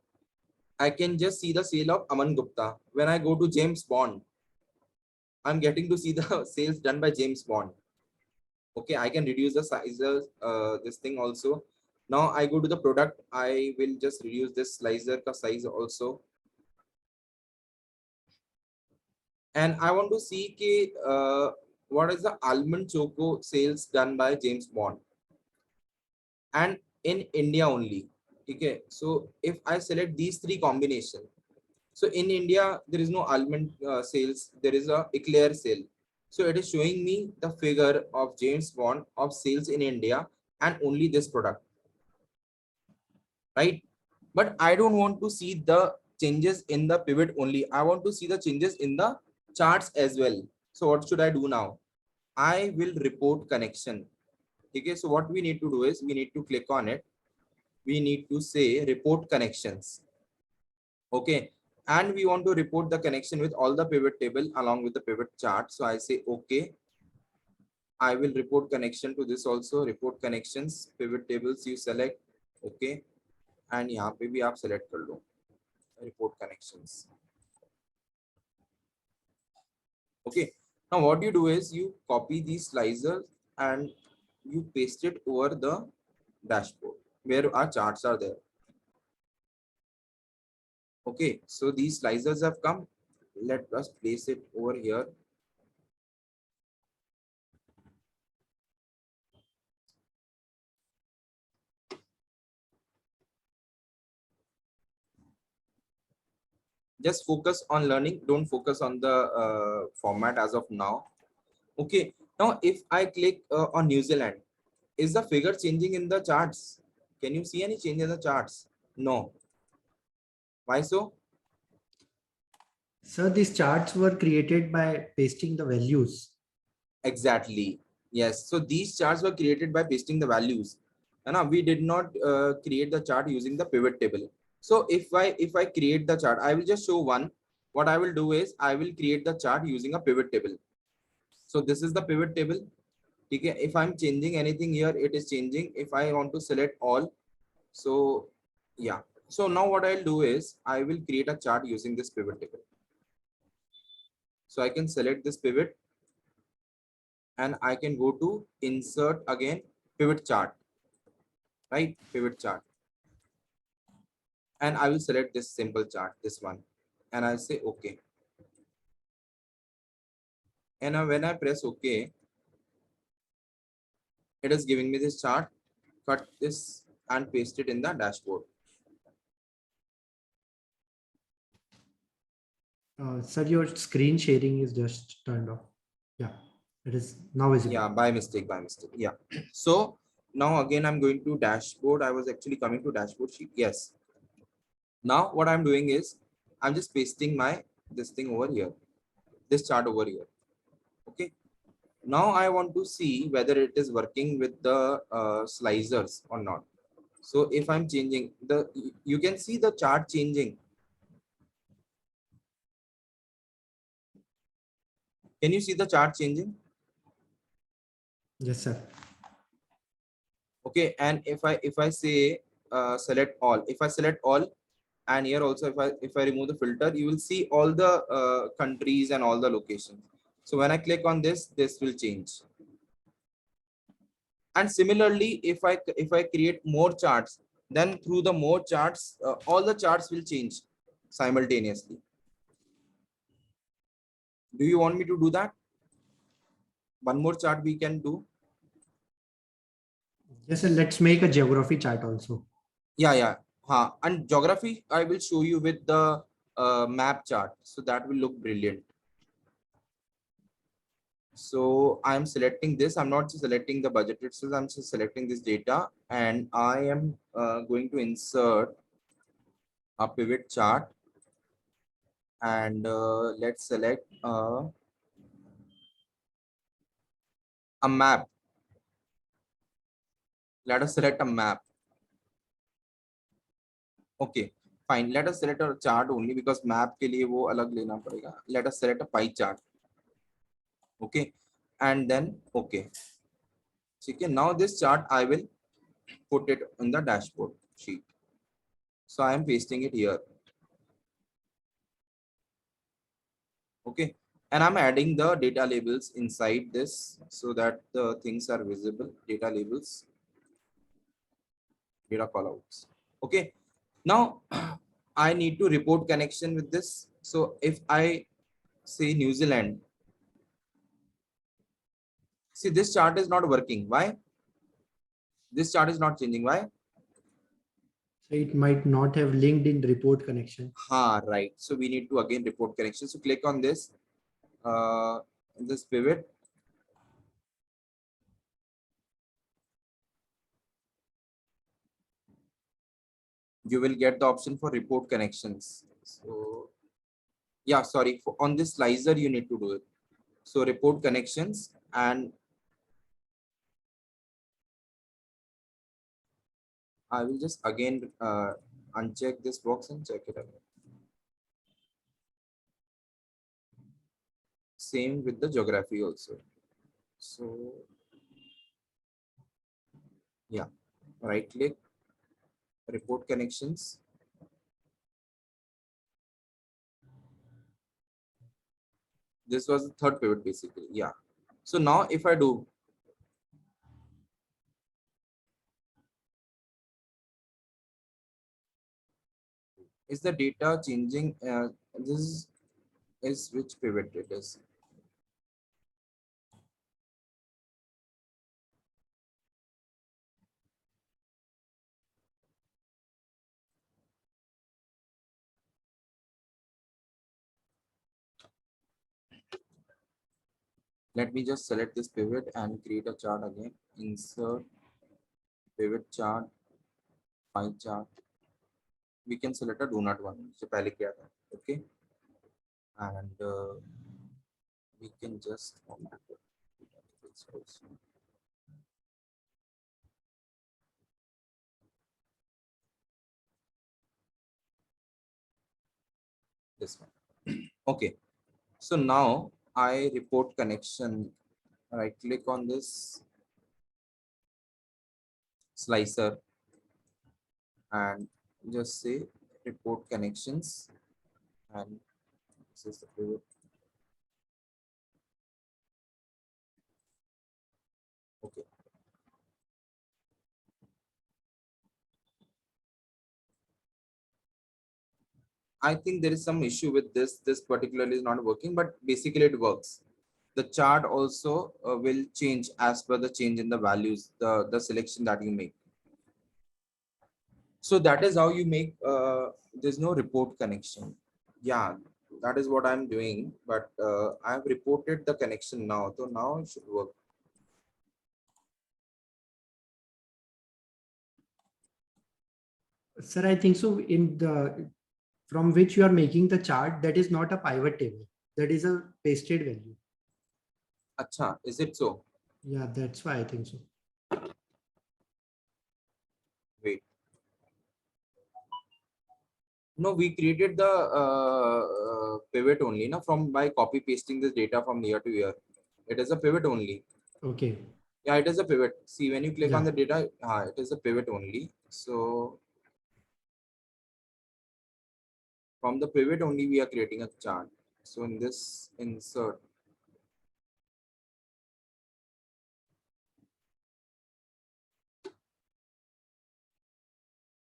I can just see the sale of Aman Gupta. When I go to James Bond, I'm getting to see the sales done by James Bond. Okay, I can reduce the sizes, this thing also. Now I go to the product. I will just reduce this slicer ka size also. And I want to see what is the almond choco sales done by James Bond and in India only. Okay, so if I select these three combination, so in India there is no almond sales, there is a eclair sale. So it is showing me the figure of James Bond of sales in India and only this product, right? But I don't want to see the changes in the pivot only. I want to see the changes in the charts as well. So what should I do now? I will report connection. Okay, so what we need to do is we need to click on it. We need to say report connections. Okay, and we want to report the connection with all the pivot table along with the pivot chart. So I say okay. I will report connection to this also. Report connections, pivot tables you select. Okay, and यहाँ पे भी आप select कर लो report connections. Okay, now what you do is you copy these slicers and you paste it over the dashboard where our charts are there. Okay, so these slicers have come. Let us place it over here. Just focus on learning. Don't focus on the format as of now. Okay, now if I click on New Zealand, is the figure changing in the charts? Can you see any change in the charts? No. Why so? Sir, these charts were created by pasting the values. Exactly. Yes. So these charts were created by pasting the values. And we did not create the chart using the pivot table. So if I create the chart, I will just show one. What I will do is I will create the chart using a pivot table. So this is the pivot table. Okay. If I'm changing anything here, it is changing. If I want to select all, so yeah. So now what I'll do is I will create a chart using this pivot table. So I can select this pivot and I can go to insert again pivot chart, right? Pivot chart. And I will select this simple chart, this one, and I'll say okay. And now when I press okay, it is giving me this chart. Cut this and paste it in the dashboard. Sir, your screen sharing is just turned off. Yeah, it is now visible. Yeah, by mistake. Yeah. So now again, I'm going to dashboard. I was actually coming to dashboard sheet. Yes. Now what I'm doing is I'm just pasting this thing over here, this chart over here. Okay. Now I want to see whether it is working with the slicers or not. So if I'm changing you can see the chart changing. Can you see the chart changing? Yes, sir. Okay, and if I say select all, if I select all, and here also if I remove the filter, you will see all the countries and all the locations. So when I click on this will change. And similarly, if I create more charts, then through the more charts, all the charts will change simultaneously. Do you want me to do that? One more chart we can do. Yes, sir. Let's make a geography chart also. Yeah. And geography, I will show you with the map chart. So that will look brilliant. So I'm selecting this. I'm not just selecting the budget itself. I'm just selecting this data, and I am going to insert a pivot chart. And let's select a map. Let us select a map. Okay, fine. Let us select a chart only because map के लिए वो अलग लेना पड़ेगा. Let us select a pie chart. Okay, and then okay. Okay, now this chart I will put it in the dashboard sheet. So I am pasting it here. Okay, And I'm adding the data labels inside this so that the things are visible. Data labels, data callouts. Okay. Now I need to report connection with this. So if I say New Zealand, see this chart is not working. Why? This chart is not changing. Why? So it might not have linked in report connection. Right. So we need to again report connection. So click on this, this pivot. You will get the option for report connections. So yeah, sorry, on this slicer you need to do it. So report connections, and I will just again uncheck this box and check it again. Same with the geography also. So yeah, right click, report connections. This was the third pivot basically. Yeah. So now if I do, is the data changing? This is which pivot it is. Let me just select this pivot and create a chart again. Insert pivot chart, pie chart. We can select a donut one. So पहले किया था. Okay. And we can just format it. This one. Okay. So now I report connection. Right click on this slicer and just say report connections, and this is the pivot. Okay. I think there is some issue with this. This particularly is not working, but basically it works. The chart also will change as per the change in the values, the selection that you make. So that is how you make, there's no report connection. Yeah, that is what I'm doing, but I have reported the connection now. So now it should work. Sir, I think so. In the from which you are making the chart, that is not a pivot table. That is a pasted value. Acha, is it so? Yeah, that's why I think so. Wait. No, we created the pivot only, na, from by copy pasting this data from year to year. It is a pivot only. Okay. Yeah, it is a pivot. See, when you click on Yeah. the data, it is a pivot only. So from the pivot only, we are creating a chart. So in this insert,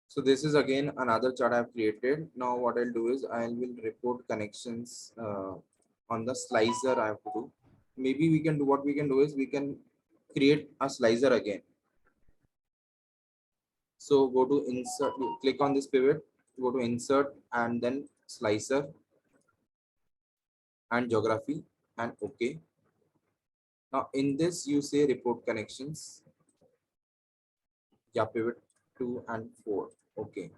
so this is again another chart I've created. Now what I'll do is I will report connections on the slicer I have to do. Maybe we can do, what we can do is we can create a slicer again. So go to insert, click on this pivot, go to insert and then slicer and geography and okay. Now in this you say report connections. Yeah, pivot 2 and 4. Okay.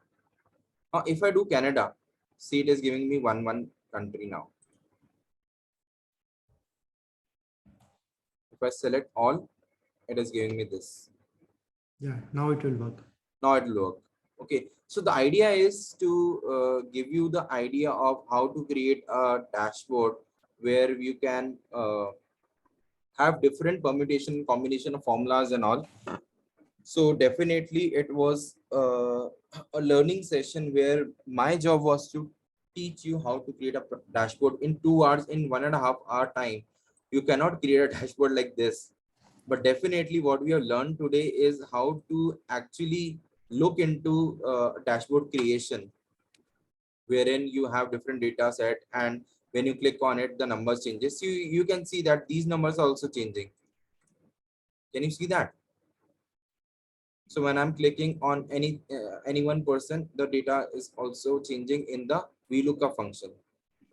Now if I do Canada, see it is giving me one country now. If I select all, it is giving me this. Yeah, now it will work. Now it will work. Okay. So the idea is to give you the idea of how to create a dashboard where you can have different permutation combination of formulas and all. So definitely it was a learning session where my job was to teach you how to create a dashboard in 2 hours, in 1.5 hour time. You cannot create a dashboard like this. But definitely what we have learned today is how to actually look into dashboard creation, wherein you have different data set, and when you click on it, the numbers changes. You can see that these numbers are also changing. Can you see that? So when I'm clicking on any one person, the data is also changing in the Vlookup function,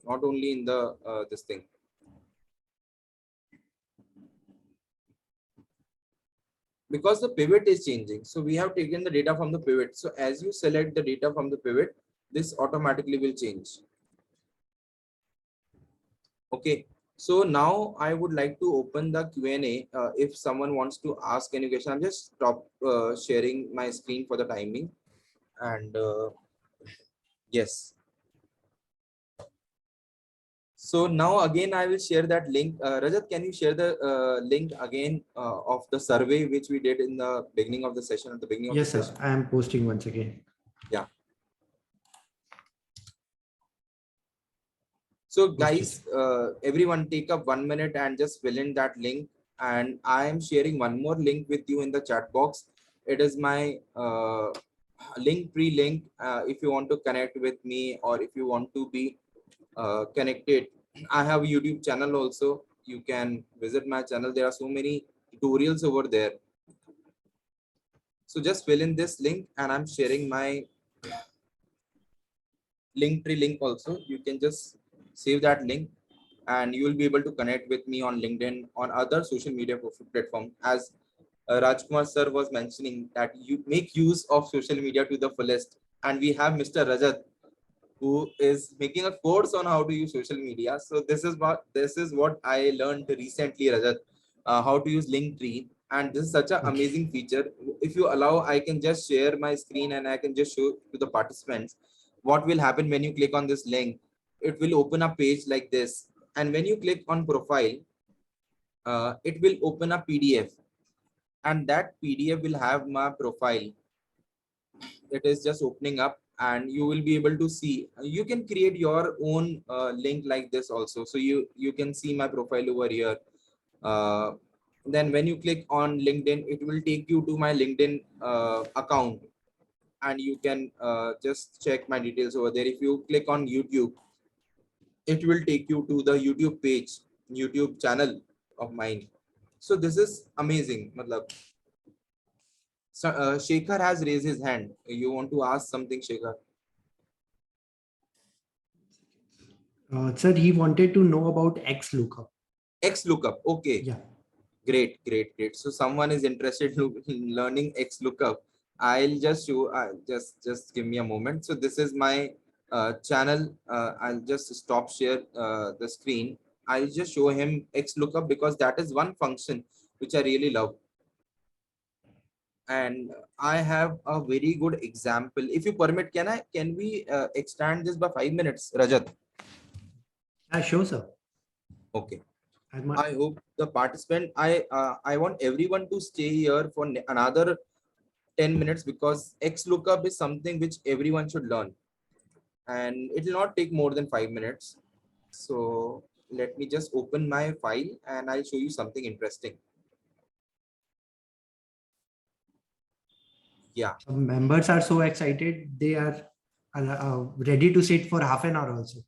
not only in the this thing. Because the pivot is changing. So we have taken the data from the pivot. So as you select the data from the pivot, this automatically will change. Okay. So now I would like to open the Q&A. If someone wants to ask any question, I'm just stop sharing my screen for the timing. And yes. So now again, I will share that link. Rajat, can you share the link again of the survey which we did in the beginning of the session, at the beginning of the session? Yes, sir. I am posting once again. Yeah. So guys, everyone take up 1 minute and just fill in that link. And I am sharing one more link with you in the chat box. It is my Linktree link. If you want to connect with me, or if you want to be connected, I have a YouTube channel also. You can visit my channel. There are so many tutorials over there. So just fill in this link, and I'm sharing my Linktree link also. You can just save that link, and you will be able to connect with me on LinkedIn, on other social media platform. As Rajkumar sir was mentioning, that you make use of social media to the fullest. And we have Mr. Rajat, who is making a course on how to use social media. So this is what I learned recently, Rajat, how to use Linktree. And this is such an amazing feature. If you allow, I can just share my screen and I can just show to the participants what will happen when you click on this link. It will open a page like this. And when you click on profile, it will open a PDF. And that PDF will have my profile. It is just opening up, and you will be able to see. You can create your own link like this also. So you can see my profile over here. Then when you click on LinkedIn, it will take you to my LinkedIn account, and you can just check my details over there. If you click on YouTube, it will take you to the YouTube page, YouTube channel of mine. So this is amazing. So, Shekhar has raised his hand. You want to ask something, Shekhar? Sir, he wanted to know about X lookup. X lookup. Okay. Yeah. Great. So someone is interested in learning X lookup. I'll just show. Just give me a moment. So this is my channel. I'll just stop share the screen. I'll just show him X lookup, because that is one function which I really love. And I have a very good example. If you permit, can we extend this by 5 minutes, Rajat? Sure, sir. Okay. I hope the participant, I want everyone to stay here for another 10 minutes, because X lookup is something which everyone should learn, and it will not take more than 5 minutes. So let me just open my file and I'll show you something interesting. Yeah. Members are so excited. They are ready to sit for half an hour also.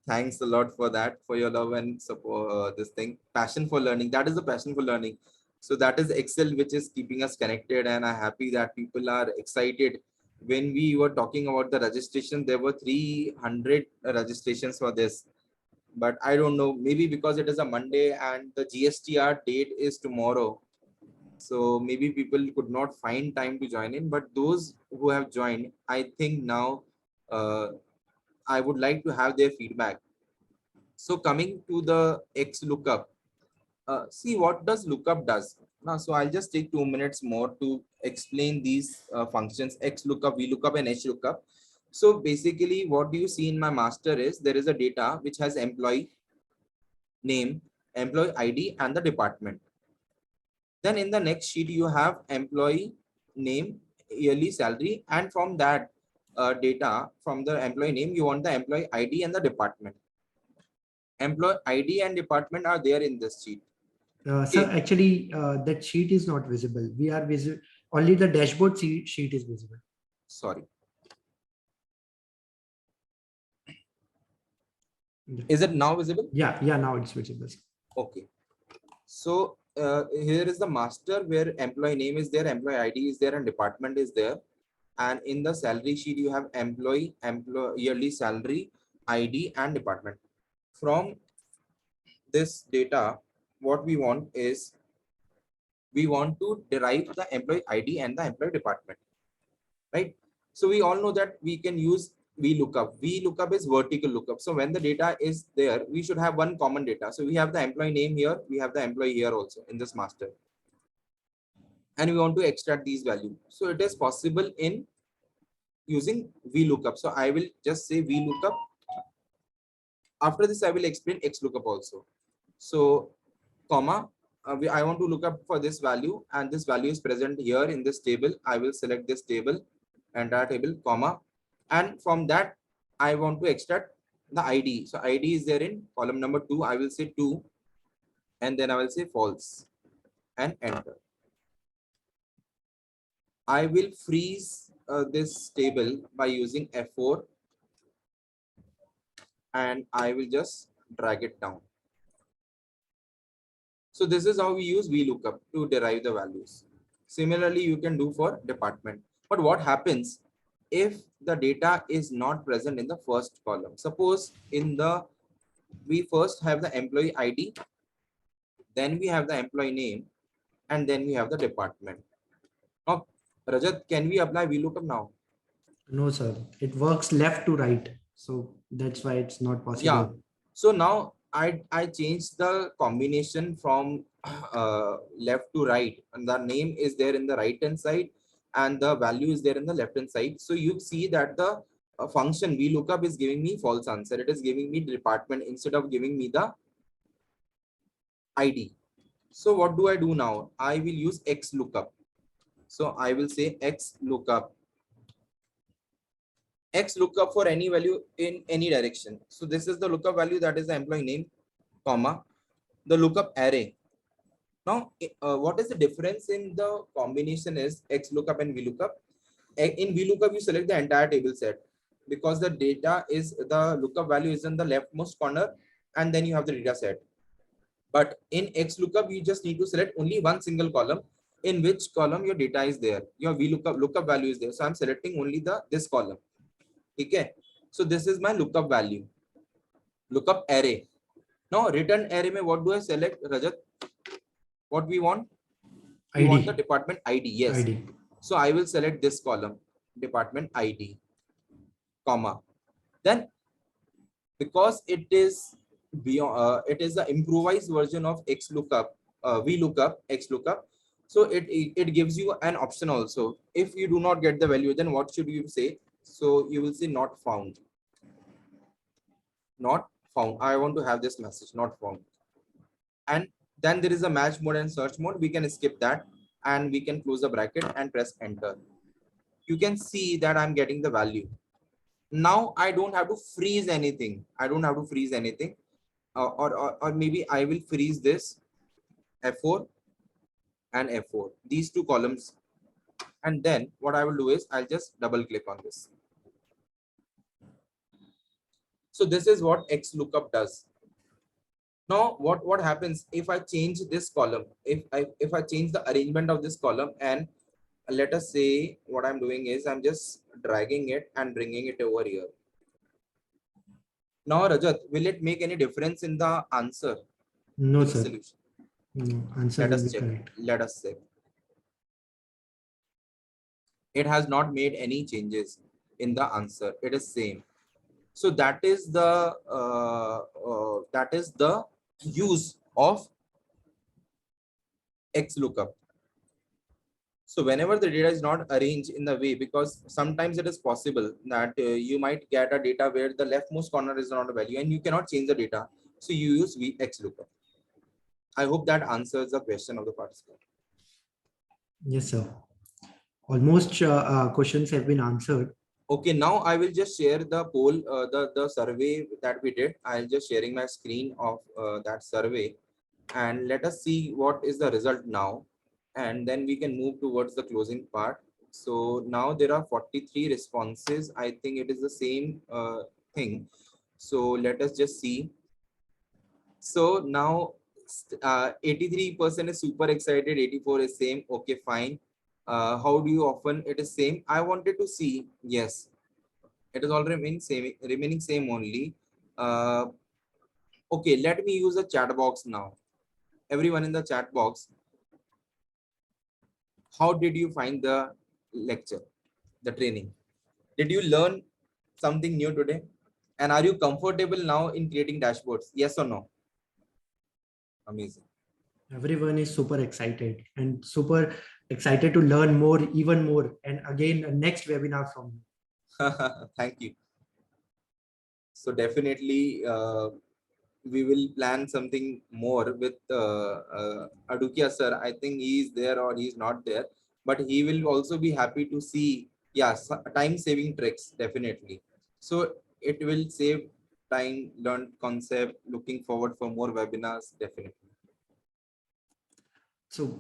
Thanks a lot for that, for your love and support. This thing, passion for learning. That is the passion for learning. So that is Excel, which is keeping us connected, and I'm happy that people are excited. When we were talking about the registration, there were 300 registrations for this. But I don't know, maybe because it is a Monday and the GSTR date is tomorrow. So maybe people could not find time to join in. But those who have joined, I think now I would like to have their feedback. So coming to the X lookup, see what does lookup does. Now, so I'll just take 2 minutes more to explain these functions: X lookup, V lookup, and H lookup. So basically, what do you see in my master is there is a data which has employee name, employee ID, and the department. Then in the next sheet, you have employee name, yearly salary, and from that, data from the employee name, you want the employee ID and the department. Employee ID and department are there in this sheet. Sir, actually, that sheet is not visible. We are visible. Only the dashboard sheet is visible. Sorry. Yeah. Is it now visible? Yeah, now it's visible. Okay. So here is the master where employee name is there, employee ID is there, and department is there. And in the salary sheet, you have employee yearly salary, ID, and department. From this data, what we want is we want to derive the employee ID and the employee department, right? So we all know that we can use Vlookup. Vlookup is vertical lookup. So when the data is there, we should have one common data. So we have the employee name here, we have the employee here also in this master. And we want to extract these values. So it is possible in using Vlookup. So I will just say Vlookup. After this, I will explain XLOOKUP also. So, comma, I want to look up for this value, and this value is present here in this table. I will select this table, entire table, comma, and from that, I want to extract the ID. So ID is there in column number 2. I will say 2, and then I will say false, and enter. I will freeze this table by using F4, and I will just drag it down. So this is how we use Vlookup to derive the values. Similarly, you can do for department. But what happens if the data is not present in the first column? Suppose we first have the employee ID, then we have the employee name, and then we have the department. Now, Rajat, can we apply Vlookup now? No, sir. It works left to right. So that's why it's not possible. Yeah. So now I changed the combination from left to right, and the name is there in the right hand side and the value is there in the left hand side. So you see that the function Vlookup is giving me false answer. It is giving me the department instead of giving me the ID. So what do I do now? I will use XLOOKUP. So I will say XLOOKUP. XLOOKUP for any value in any direction. So this is the lookup value, that is the employee name, comma, the lookup array. Now, what is the difference in the combination is XLOOKUP and VLOOKUP? In VLOOKUP, you select the entire table set because the data is, the lookup value is in the leftmost corner, and then you have the data set. But in XLOOKUP, you just need to select only one single column, in which column your data is there, your VLOOKUP lookup value is there. So I'm selecting only this column. Okay, so this is my lookup value, lookup array. Now return array mein what do I select, Rajat? What we want? We want the department ID. Yes. ID. So I will select this column, department ID, comma. Then because it is beyond, it is the improvised version of XLOOKUP, VLOOKUP, XLOOKUP. So it gives you an option also. If you do not get the value, then what should you say? So you will say not found. Not found. I want to have this message, not found. And then there is a match mode and search mode. We can skip that and we can close the bracket and press enter. You can see that I'm getting the value. Now I don't have to freeze anything. I don't have to freeze anything. Or maybe I will freeze this F4 and F4, these two columns. And then what I will do is I'll just double click on this. So this is what XLOOKUP does. Now what happens if I change this column? If I change the arrangement of this column, and let us say what I'm doing is I'm just dragging it and bringing it over here. Now Rajat, will it make any difference in the answer? No, sir. Solution? No, answer Let will us be check. correct. Let us check. It has not made any changes in the answer. It is same. So that is the use of XLOOKUP. So whenever the data is not arranged in the way, because sometimes it is possible that you might get a data where the leftmost corner is not a value and you cannot change the data. So you use XLOOKUP. I hope that answers the question of the participant. Yes, sir. Almost questions have been answered. Okay, now I will just share the poll, the survey that we did. I'll just sharing my screen of that survey, and let us see what is the result now, and then we can move towards the closing part. So now there are 43 responses. I think it is the same thing. So let us just see. So now 83% is super excited, 84 is same. Okay, fine. How do you often? It is same. I wanted to see. Yes, it is all remaining same only. Okay, let me use the chat box now. Everyone in the chat box, how did you find the lecture, the training? Did you learn something new today? And are you comfortable now in creating dashboards? Yes or no? Amazing. Everyone is super excited and super excited to learn more, even more. And again, next webinar from you. Thank you. So definitely we will plan something more with Adukia sir. I think he is there or he is not there, but he will also be happy to see, yeah, time saving tricks, definitely. So it will save time, learn concept, looking forward for more webinars, definitely. So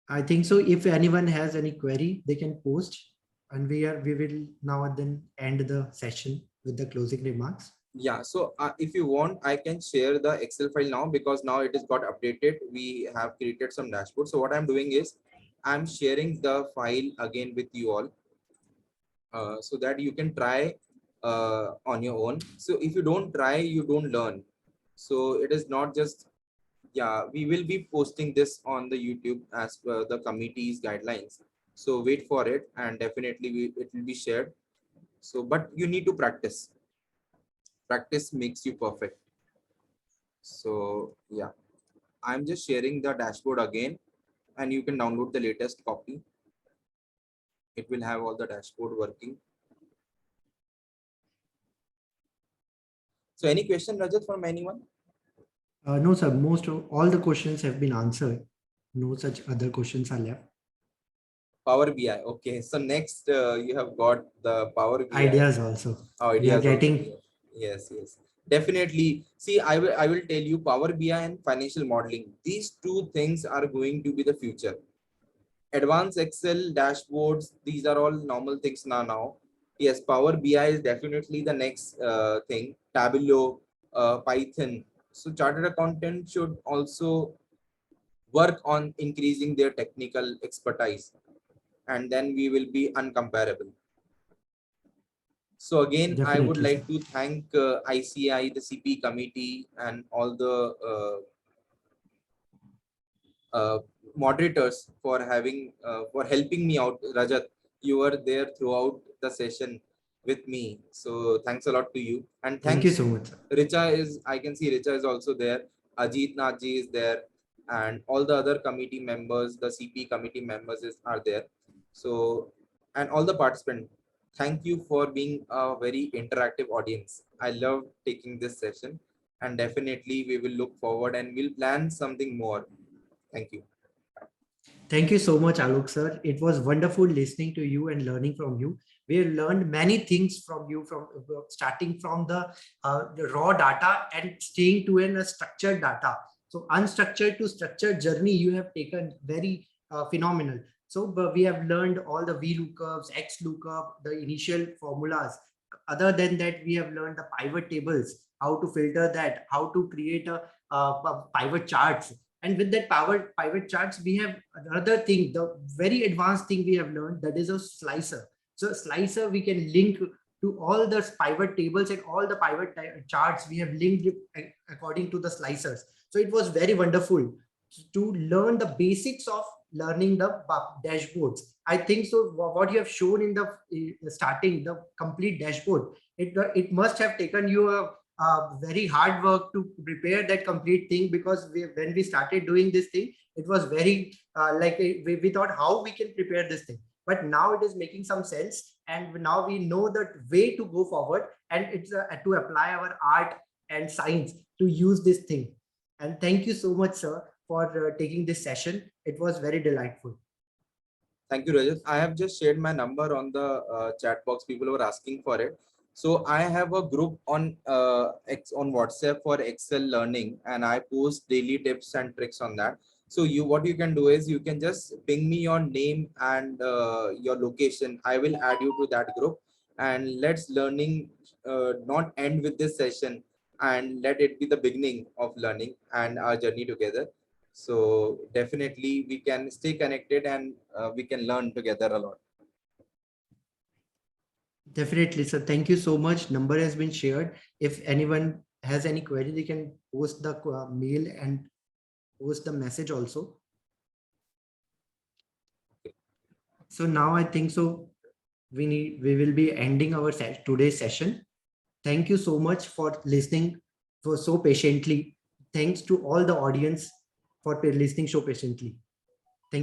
I think so. If anyone has any query, they can post, and we will now and then end the session with the closing remarks. Yeah, so if you want, I can share the Excel file now, because now it is got updated. We have created some dashboard. So what I'm doing is I'm sharing the file again with you all, so that you can try on your own. So if you don't try, you don't learn. So it is not just, yeah, we will be posting this on the YouTube as per the committee's guidelines. So wait for it, and definitely it will be shared. So, but you need to practice. Practice makes you perfect. So yeah, I'm just sharing the dashboard again, and you can download the latest copy. It will have all the dashboard working. So any question, Rajat, from anyone? No, sir. Most of all the questions have been answered. No such other questions are left. Power BI. Okay. So next, you have got the Power BI. Ideas also. Oh, We are ideas getting. also. Yes, yes. Definitely. See, I will tell you, Power BI and financial modeling. These two things are going to be the future. Advanced Excel dashboards, these are all normal things now. Yes, Power BI is definitely the next thing. Tableau, Python. So chartered accountant should also work on increasing their technical expertise, and then we will be uncomparable. So again, Definitely, I would sir. like to thank ICAI, the CPE committee, and all the moderators for helping me out. Rajat, you were there throughout the session with me, so thanks a lot to you. And Thank you thanks, so much, sir. I can see Richa is also there. Ajit Naji is there, and all the other committee members, the CP committee members are there. So, and all the participants, thank you for being a very interactive audience. I love taking this session, and definitely we will look forward and we'll plan something more. Thank you. Thank you so much, Alok sir. It was wonderful listening to you and learning from you. We learned many things from you, from starting from the raw data and staying to a structured data. So unstructured to structured journey you have taken very phenomenal. So we have learned all the VLOOKUPs, XLOOKUP, the initial formulas. Other than that, we have learned the pivot tables, how to filter that, how to create a pivot charts. And with that pivot charts, we have another thing, the very advanced thing we have learned, that is a slicer. So slicer, we can link to all the pivot tables and all the pivot charts we have linked according to the slicers. So it was very wonderful to learn the basics of learning the dashboards. I think so. What you have shown in the starting, the complete dashboard, it must have taken you a very hard work to prepare that complete thing, because when we started doing this thing, it was very we thought how we can prepare this thing, but now it is making some sense, and now we know the way to go forward, and it's to apply our art and science to use this thing. And thank you so much, sir, for taking this session. It was very delightful. Thank you, Rajat. I have just shared my number on the chat box. People were asking for it. So I have a group on on WhatsApp for Excel learning, and I post daily tips and tricks on that. So what you can do is you can just ping me your name and your location. I will add you to that group, and let's learning not end with this session, and let it be the beginning of learning and our journey together. So definitely we can stay connected, and we can learn together a lot. Definitely. So thank you so much. Number has been shared. If anyone has any query, they can post the mail and post the message also. So now I think so we will be ending our today's session. Thank you so much for listening for so patiently. Thanks to all the audience for listening so patiently.